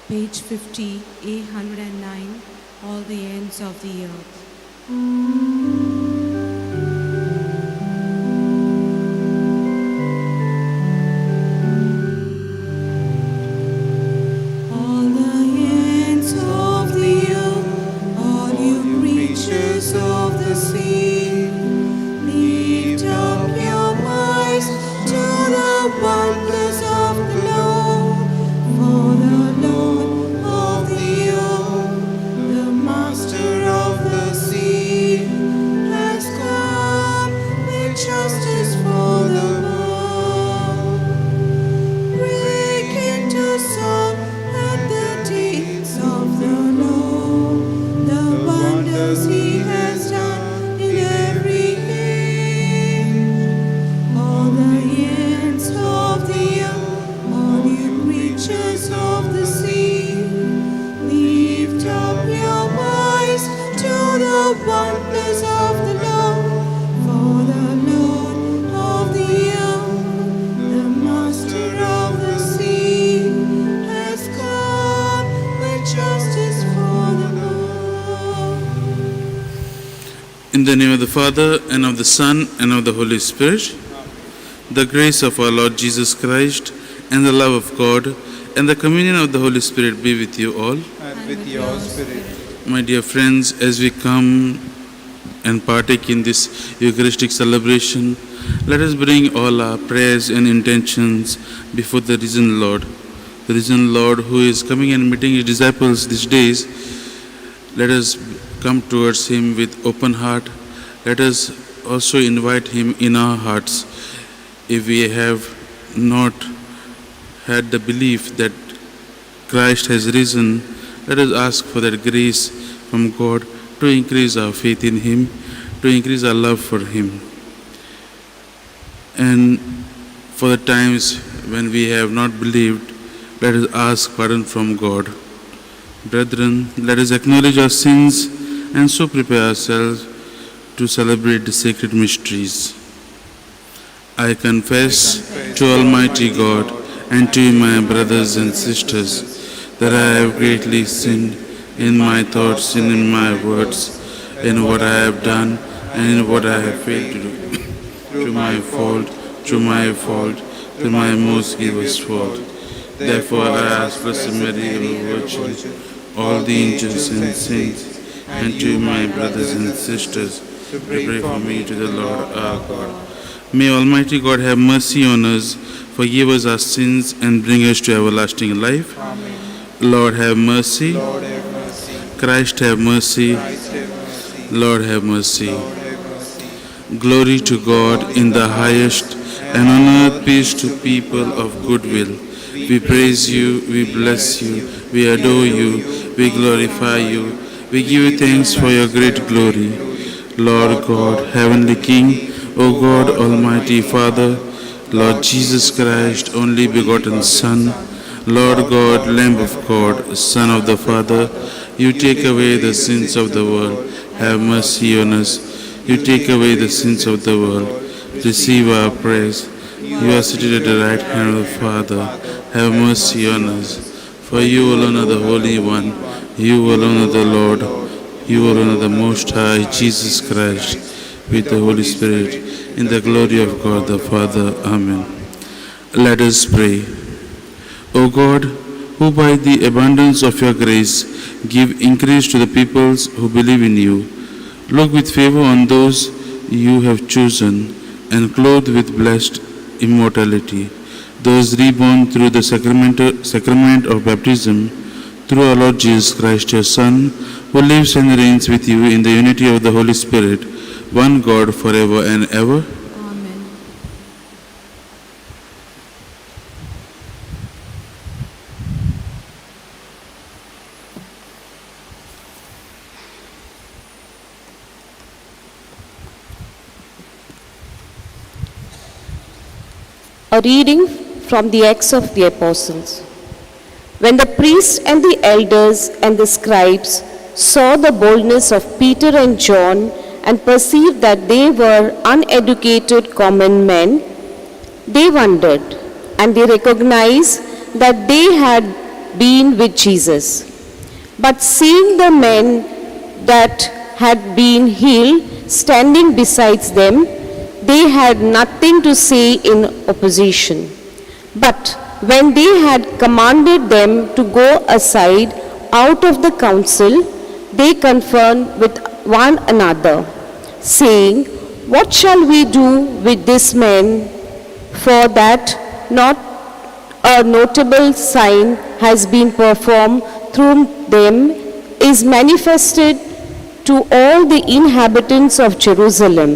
Page 50, A109, all the ends of the earth. All the ends of the earth, all you creatures of the sea, lift up your voice to the wonders of the Lord. For the Lord of the earth, the Master of the sea, has come with justice for the world. Break into song at the deeds of the Lord, the wonders He has done in every age. All the ends of the earth, all you creatures of the sea, lift up your voice to the wonders of the Lord. For the Lord of the earth, the Master of the sea, has come with justice for the world.
In the name of the Father, and of the Son, and of the Holy Spirit, the grace of our Lord Jesus Christ, and the love of God, and the communion of the Holy Spirit be with you all.
And with your spirit.
My dear friends, as we come and partake in this Eucharistic celebration, let us bring all our prayers and intentions before the risen Lord. The risen Lord who is coming and meeting his disciples these days, let us come towards him with open heart. Let us also invite him in our hearts. If we have not had the belief that Christ has risen, let us ask for that grace from God to increase our faith in him, to increase our love for him. And for the times when we have not believed, let us ask pardon from God. Brethren, let us acknowledge our sins and so prepare ourselves to celebrate the sacred mysteries. I confess to Almighty God and to my brothers and sisters that I have greatly sinned in my thoughts and in my words, in what I have done and in what I have failed to do. Through my fault, through my most grievous fault. Therefore I ask Blessed Mary, ever Virgin, all the angels and saints, and to my brothers and sisters, to pray for me to the Lord our God. May Almighty God have mercy on us, forgive us our sins, and bring us to everlasting life.
Amen.
Lord have mercy.
Lord have mercy.
Christ have mercy.
Christ have mercy.
Lord have mercy.
Lord have mercy.
Glory to God in the highest, and on earth peace to people of good will. We praise you, we bless you, we adore you, we glorify you, we give you thanks for your great glory. Lord God, Heavenly King, O God, Almighty Father, Lord Jesus Christ, only begotten Son, Lord God, Lamb of God, Son of the Father, you take away the sins of the world, have mercy on us. You take away the sins of the world, receive our praise. You are seated at the right hand of the Father, have mercy on us. For you alone are the Holy One, you alone are the Lord, you alone are the Most High, Jesus Christ, with the Holy Spirit, in the glory of God the Father. Amen. Let us pray. O God, who by the abundance of your grace give increase to the peoples who believe in you, look with favor on those you have chosen and clothe with blessed immortality, those reborn through the sacrament of baptism, through our Lord Jesus Christ, your Son, who lives and reigns with you in the unity of the Holy Spirit, one God, forever and ever.
Amen.
A reading from the Acts of the Apostles. When the priests and the elders and the scribes saw the boldness of Peter and John and perceived that they were uneducated common men, they wondered, and they recognized that they had been with Jesus. But seeing the men that had been healed standing beside them, they had nothing to say in opposition. But when they had commanded them to go aside out of the council, they conferred with one another, saying, "What shall we do with this man? For that not a notable sign has been performed through them is manifested to all the inhabitants of Jerusalem,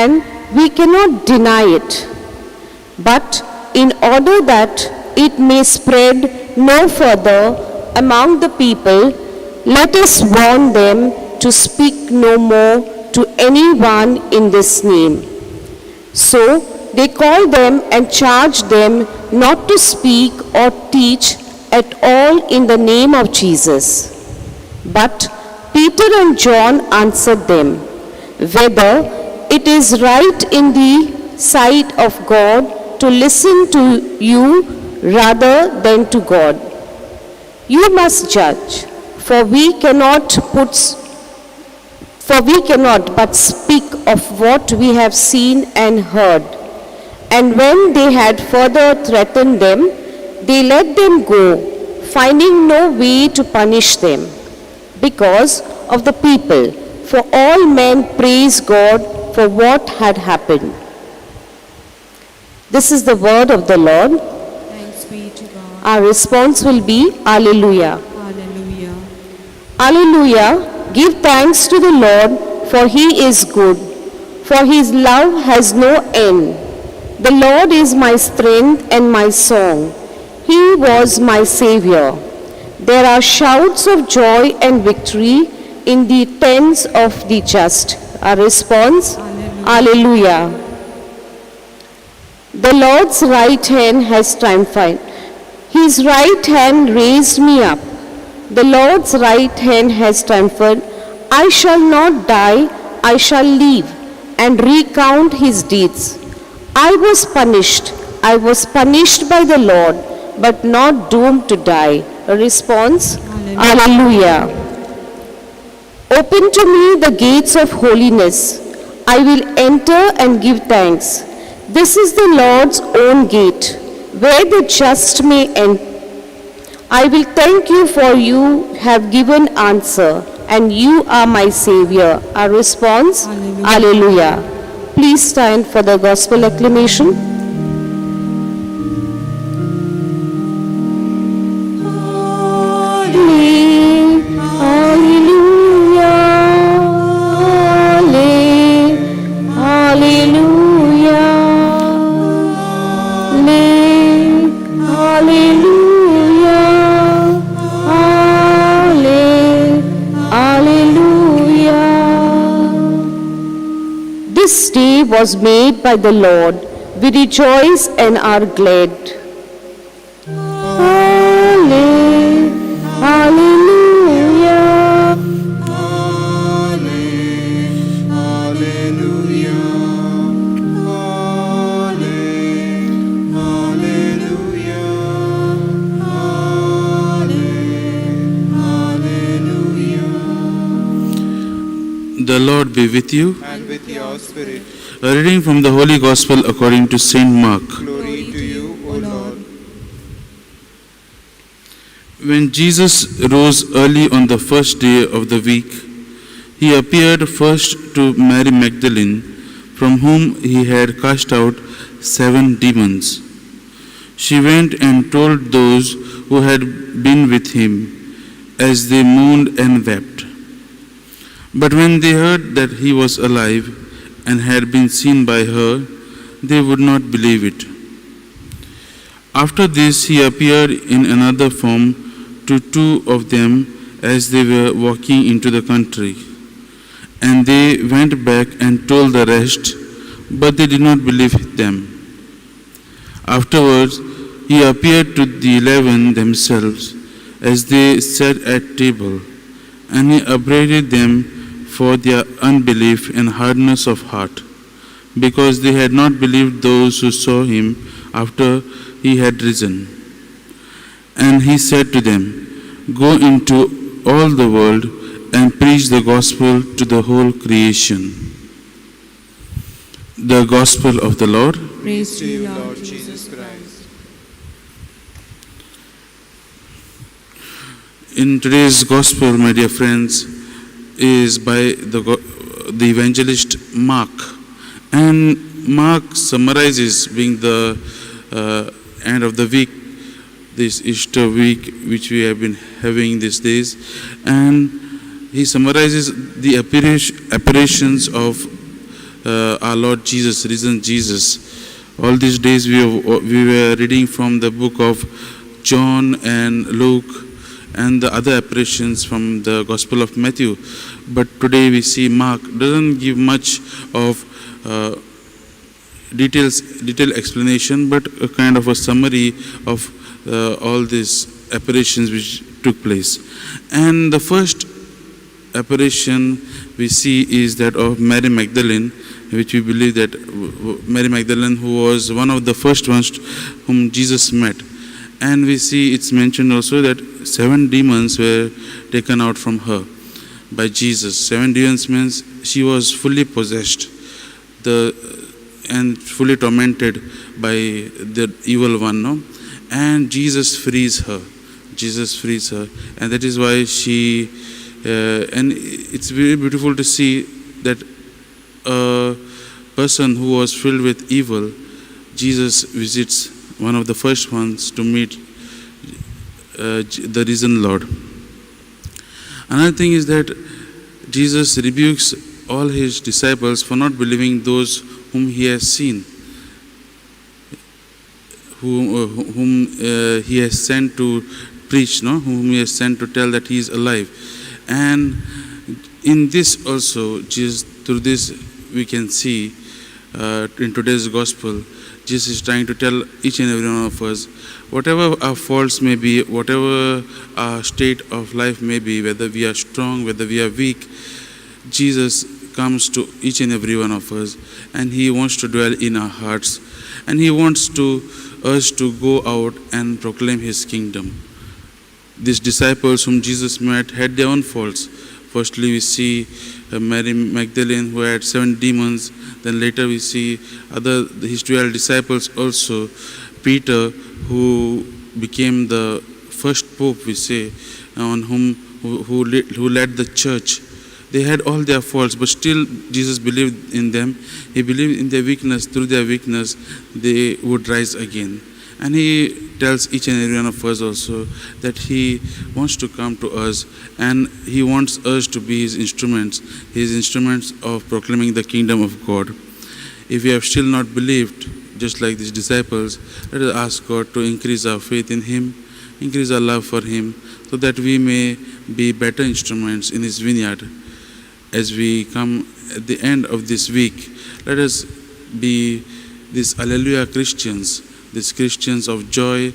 and we cannot deny it. But in order that it may spread no further among the people, let us warn them to speak no more to anyone in this name." So they called them and charged them not to speak or teach at all in the name of Jesus. But Peter and John answered them, "Whether it is right in the sight of God to listen to you rather than to God, you must judge, for we cannot but speak of what we have seen and heard." And when they had further threatened them, they let them go, finding no way to punish them because of the people, for all men praised God for what had happened. This is the word of the Lord.
Thanks be to God.
Our response will be Alleluia.
Hallelujah.
Alleluia. Give thanks to the Lord, for he is good, for his love has no end. The Lord is my strength and my song. He was my Savior. There are shouts of joy and victory in the tents of the just. Our response, Alleluia. The Lord's right hand has triumphed. His right hand raised me up. The Lord's right hand has triumphed. I shall not die, I shall live and recount his deeds. I was punished by the Lord, but not doomed to die. A response, Alleluia. Open to me the gates of holiness. I will enter and give thanks. This is the Lord's own gate, where the just may enter. I will thank you, for you have given answer, and you are my Savior. Our response, Alleluia. Please stand for the gospel acclamation. This day was made by the Lord. We rejoice and are glad. Hallelujah.
The Lord be with you.
And with your spirit.
A reading from the Holy Gospel according to Saint Mark.
Glory to you, O Lord.
When Jesus rose early on the first day of the week, he appeared first to Mary Magdalene, from whom he had cast out 7 demons. She went and told those who had been with him, as they mourned and wept. But when they heard that he was alive and had been seen by her, they would not believe it. After this, he appeared in another form to 2 of them as they were walking into the country. And they went back and told the rest, but they did not believe them. Afterwards, he appeared to the 11 themselves as they sat at table, and he upbraided them for their unbelief and hardness of heart, because they had not believed those who saw him after he had risen. And he said to them, "Go into all the world and preach the gospel to the whole creation." The gospel of the Lord.
Praise to you,
Lord Jesus Christ.
In today's gospel, my dear friends, is by the evangelist Mark. And Mark summarizes, being the end of the week, this Easter week which we have been having these days, and he summarizes the apparitions of our Lord Jesus, risen Jesus. All these days we were reading from the book of John and Luke and the other apparitions from the Gospel of Matthew. But today we see Mark doesn't give much of detailed explanation, but a kind of a summary of all these apparitions which took place. And the first apparition we see is that of Mary Magdalene, which we believe that Mary Magdalene, who was one of the first ones whom Jesus met. And we see it's mentioned also that 7 demons were taken out from her by Jesus. 7 demons means she was fully possessed and fully tormented by the evil one, no? And Jesus frees her. And that is why she, and it's very beautiful to see that a person who was filled with evil, Jesus visits one of the first ones to meet the risen Lord. Another thing is that Jesus rebukes all his disciples for not believing those whom he has seen, whom he has sent to preach, no? Whom he has sent to tell that he is alive. And in this also, Jesus, through this we can see in today's gospel, Jesus is trying to tell each and every one of us, whatever our faults may be, whatever our state of life may be, whether we are strong, whether we are weak, Jesus comes to each and every one of us, and he wants to dwell in our hearts, and he wants us to go out and proclaim his kingdom. These disciples whom Jesus met had their own faults. Firstly, we see Mary Magdalene, who had 7 demons. Then later we see the historical disciples also. Peter, who became the first pope, we say, who led the church. They had all their faults, but still Jesus believed in them. He believed in their weakness. Through their weakness, they would rise again. And he tells each and every one of us also that he wants to come to us, and he wants us to be his instruments of proclaiming the kingdom of God. If we have still not believed, just like these disciples, let us ask God to increase our faith in him, increase our love for him, so that we may be better instruments in his vineyard. As we come at the end of this week, let us be these Alleluia Christians, these Christians of joy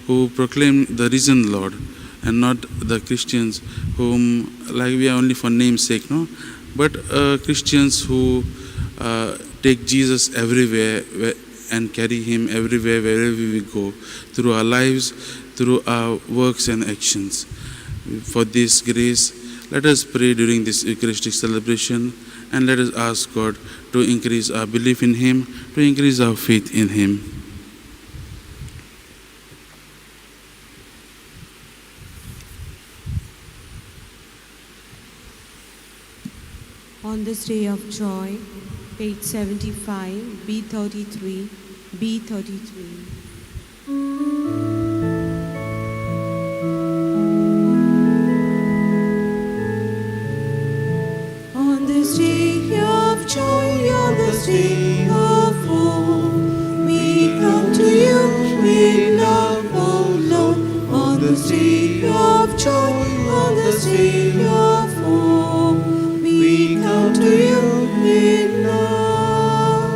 who proclaim the risen Lord, and not the Christians whom, like, we are only for name's sake, no? But Christians who take Jesus everywhere and carry him everywhere, wherever we go, through our lives, through our works and actions. For this grace, let us pray during this Eucharistic celebration, and let us ask God to increase our belief in him, to increase our faith in him.
On this day of joy, page 75, B33, B33. On this day of joy, on this day of hope, we come to you with love, O Lord. On this day of joy, on this day of hope, we come to you with love.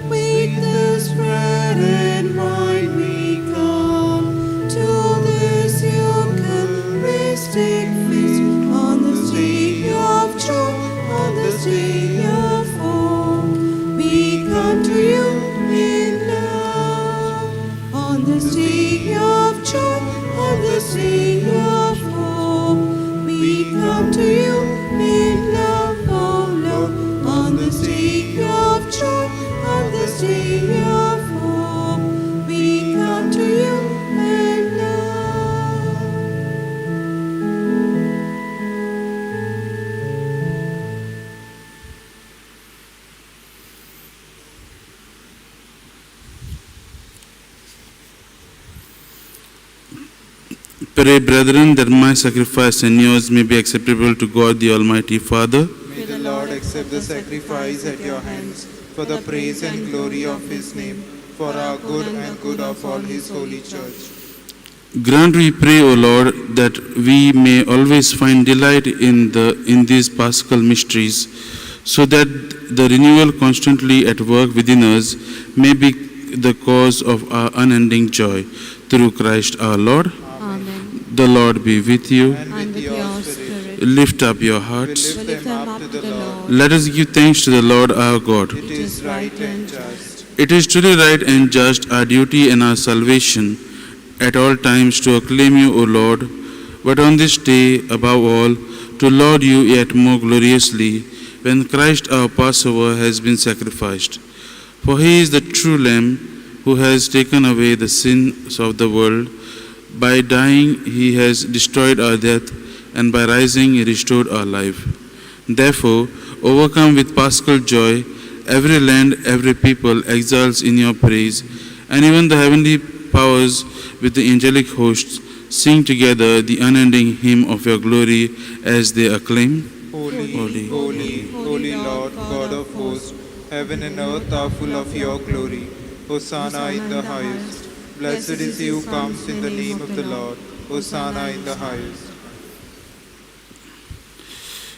With this bread and wine we come to this Eucharistic feast. On this day of joy, on this day of hope, we come to you with love. On this day of joy, sea of hope. We come to you in love, oh Lord, on this day of joy, on this day of hope. We come to you in love.
Pray, brethren, that my sacrifice and yours may be acceptable to God the Almighty Father.
May the Lord accept the sacrifice at your hands for the praise and glory of his name, for our good and good of all his holy church.
Grant, we pray, O Lord, that we may always find delight in these Paschal mysteries, so that the renewal constantly at work within us may be the cause of our unending joy. Through Christ our Lord.
Amen.
The Lord be with you.
And
And
with
with
your
your
spirit,
spirit,
Lift up your
we
hearts.
lift them up to the Lord.
Let us give thanks to the Lord our God.
It is right and just.
It is truly right and just, our duty and our salvation, at all times to acclaim you, O Lord, but on this day, above all, to laud you yet more gloriously, when Christ our Passover has been sacrificed. For he is the true Lamb who has taken away the sins of the world. By dying, he has destroyed our death, and by rising, he restored our life. Therefore, overcome with paschal joy, every land, every people exults in your praise, and even the heavenly powers with the angelic hosts sing together the unending hymn of your glory as they acclaim.
Holy,
Holy,
holy, holy Lord, God of hosts, heaven and earth are full of your glory. Hosanna in the highest. Blessed is he who comes in the name of the Lord. Hosanna in the highest.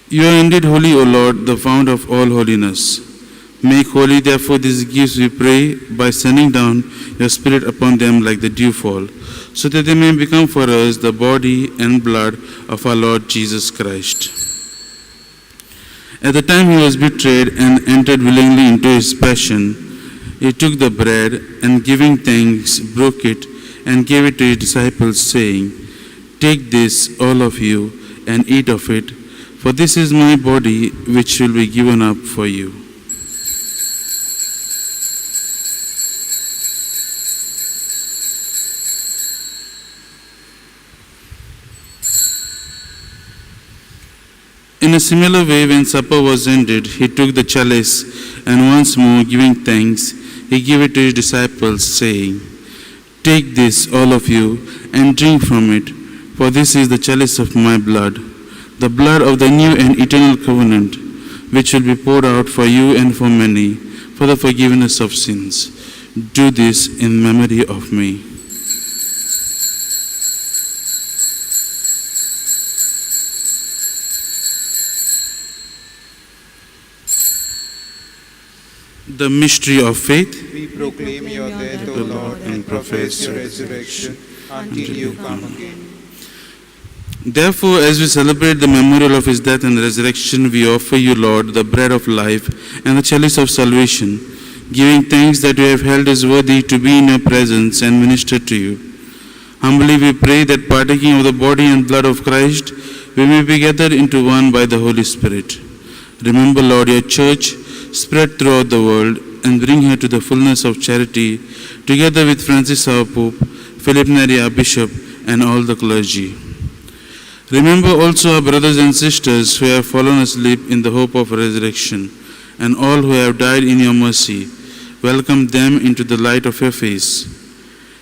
You are indeed holy, O Lord, the fount of all holiness. Make holy, therefore, these gifts, we pray, by sending down your Spirit upon them like the dewfall, so that they may become for us the body and blood of our Lord Jesus Christ. At the time he was betrayed and entered willingly into his passion, he took the bread and, giving thanks, broke it and gave it to his disciples, saying, "Take this, all of you, and eat of it, for this is my body, which will be given up for you." In a similar way, when supper was ended, he took the chalice, and once more giving thanks, he gave it to his disciples, saying, "Take this, all of you, and drink from it, for this is the chalice of my blood, the blood of the new and eternal covenant, which will be poured out for you and for many, for the forgiveness of sins. Do this in memory of me." The mystery of faith.
We proclaim your death, O Lord, and profess your resurrection until you come again.
Therefore, as we celebrate the memorial of his death and resurrection, we offer you, Lord, the bread of life and the chalice of salvation, giving thanks that you have held us worthy to be in your presence and minister to you. Humbly we pray that, partaking of the body and blood of Christ, we may be gathered into one by the Holy Spirit. Remember, Lord, your church spread throughout the world, and bring her to the fullness of charity, together with Francis our Pope, Philip Neri our Bishop, and all the clergy. Remember also our brothers and sisters who have fallen asleep in the hope of resurrection, and all who have died in your mercy. Welcome them into the light of your face.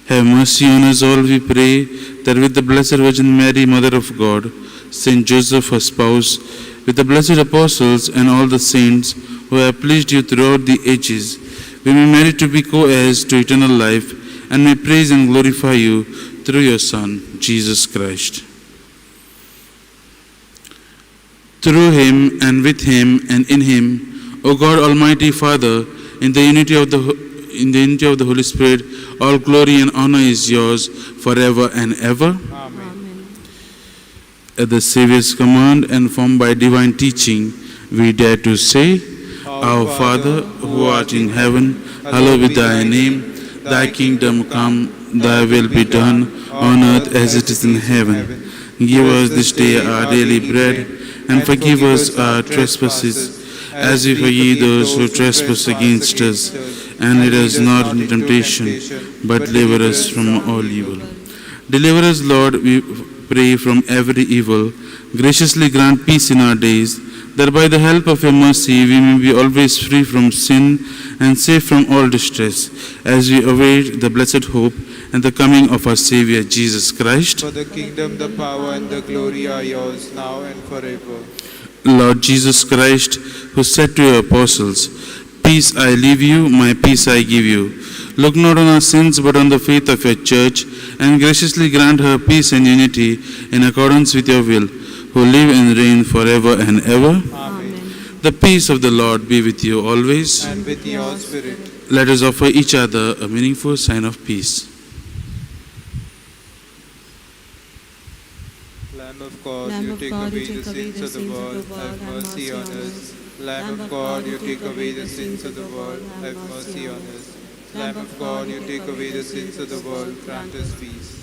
Have mercy on us all, we pray, that with the Blessed Virgin Mary, Mother of God, Saint Joseph, her spouse, with the blessed apostles and all the saints who have pleased you throughout the ages, we may merit to be co-heirs to eternal life, and may praise and glorify you through your Son, Jesus Christ. Through him, and with him, and in him, O God, Almighty Father, in the unity of the Holy Spirit, all glory and honor is yours forever and ever.
Amen.
At the Saviour's command and formed by divine teaching, we dare to say, Our Father, who art in heaven, hallowed be thy name. Thy kingdom come, thy will be done on earth as it is in heaven. Give us this day our daily bread, and forgive us our trespasses, as we forgive those who trespass against us. And lead us not into temptation, but deliver us from all evil. Deliver us, Lord, we pray, from every evil. Graciously grant peace in our days, that by the help of your mercy we may be always free from sin and safe from all distress, as we await the blessed hope and the coming of our Savior Jesus Christ.
For the kingdom, the power, and the glory are yours, now and forever.
Lord Jesus Christ, who said to your apostles, "Peace I leave you, my peace I give you," look not on our sins, but on the faith of your church, and graciously grant her peace and unity in accordance with your will, who live and reign forever and ever.
Amen.
The peace of the Lord be with you always.
And with your spirit.
Let us offer each other a meaningful sign of peace.
Lamb of God,
Lamb
you
of
take
God,
away
you
the
take away
sins
the
of the
sins of
world,
the world,
have mercy on us. Lamb of God, you take away the sins of the world, have mercy on us. Lamb of God, you take away the sins of the world, grant us peace.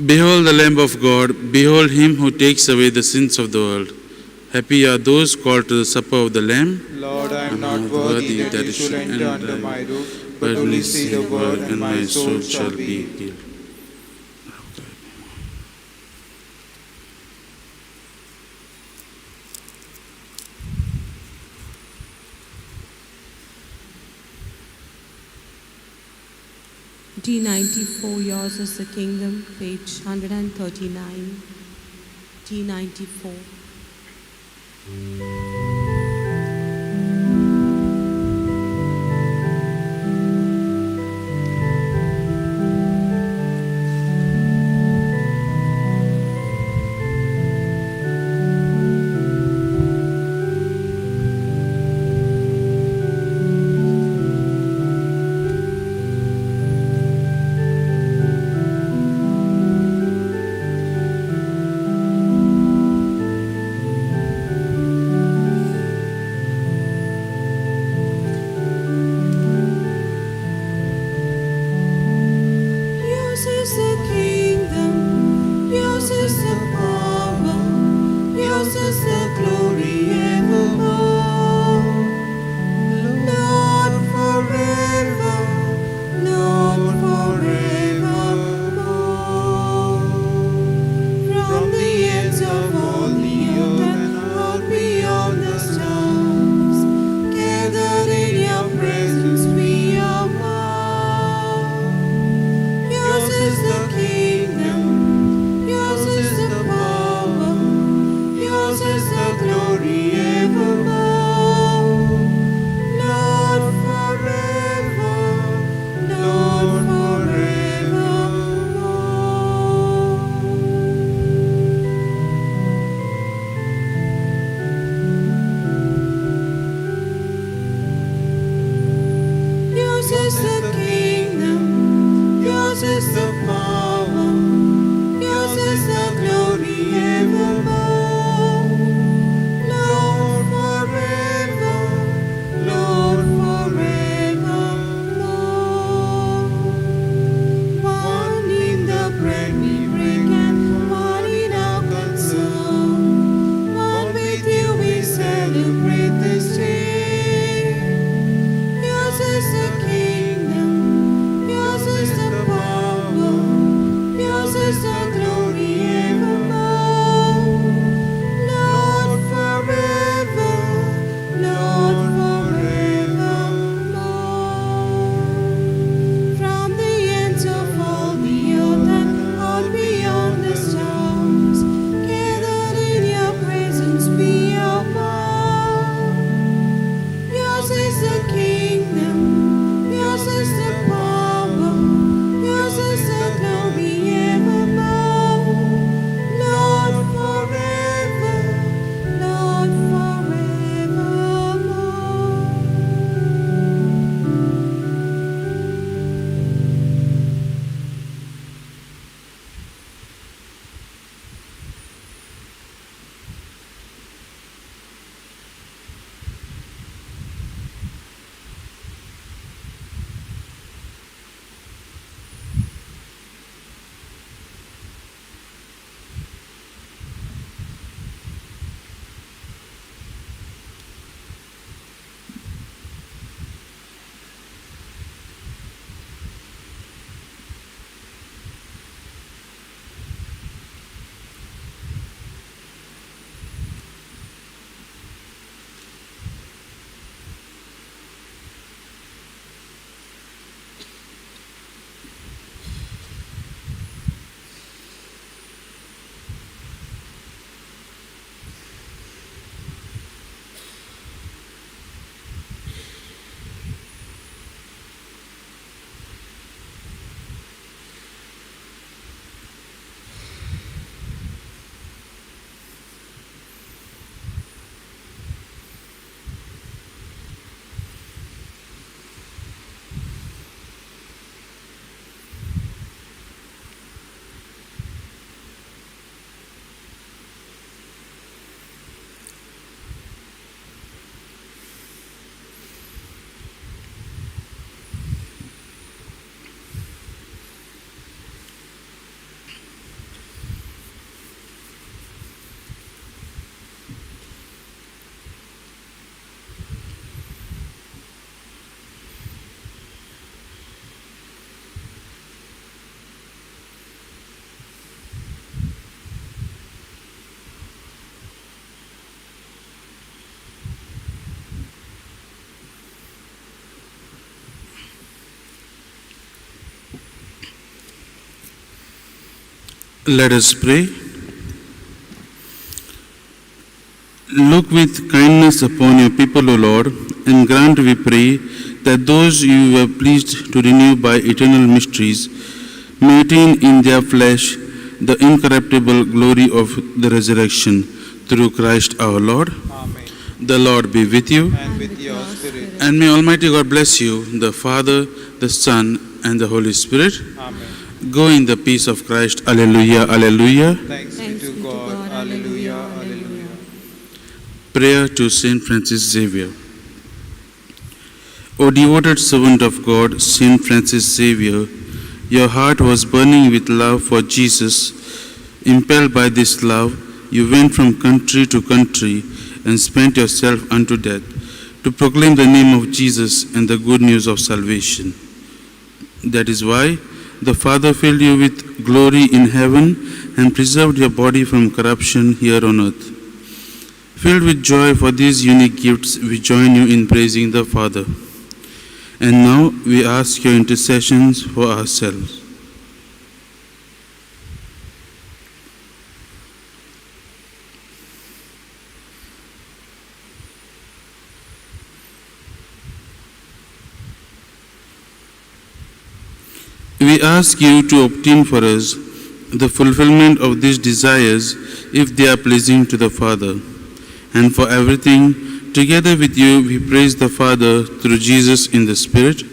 Behold the Lamb of God, behold him who takes away the sins of the world. Happy are those called to the supper of the Lamb.
Lord, I am not worthy that you should enter under my roof, but only say the word, and my soul shall be healed.
D94, yours is the kingdom, page 139. D94.
Let us pray. Look with kindness upon your people, O Lord, and grant, we pray, that those you were pleased to renew by eternal mysteries may attain in their flesh the incorruptible glory of the resurrection, through Christ our Lord.
Amen.
The Lord be with you,
And with your spirit.
and may Almighty God bless you, the Father, the Son, and the Holy Spirit.
Amen.
Go in the peace of Christ. Alleluia, alleluia.
Thanks be to God. Alleluia, alleluia.
Prayer to Saint Francis Xavier. O devoted servant of God, Saint Francis Xavier, your heart was burning with love for Jesus. Impelled by this love, you went from country to country and spent yourself unto death to proclaim the name of Jesus and the good news of salvation. That is why the Father filled you with glory in heaven and preserved your body from corruption here on earth. Filled with joy for these unique gifts, we join you in praising the Father. And now we ask your intercessions for ourselves. We ask you to obtain for us the fulfillment of these desires if they are pleasing to the Father. And for everything, together with you, we praise the Father through Jesus in the Spirit.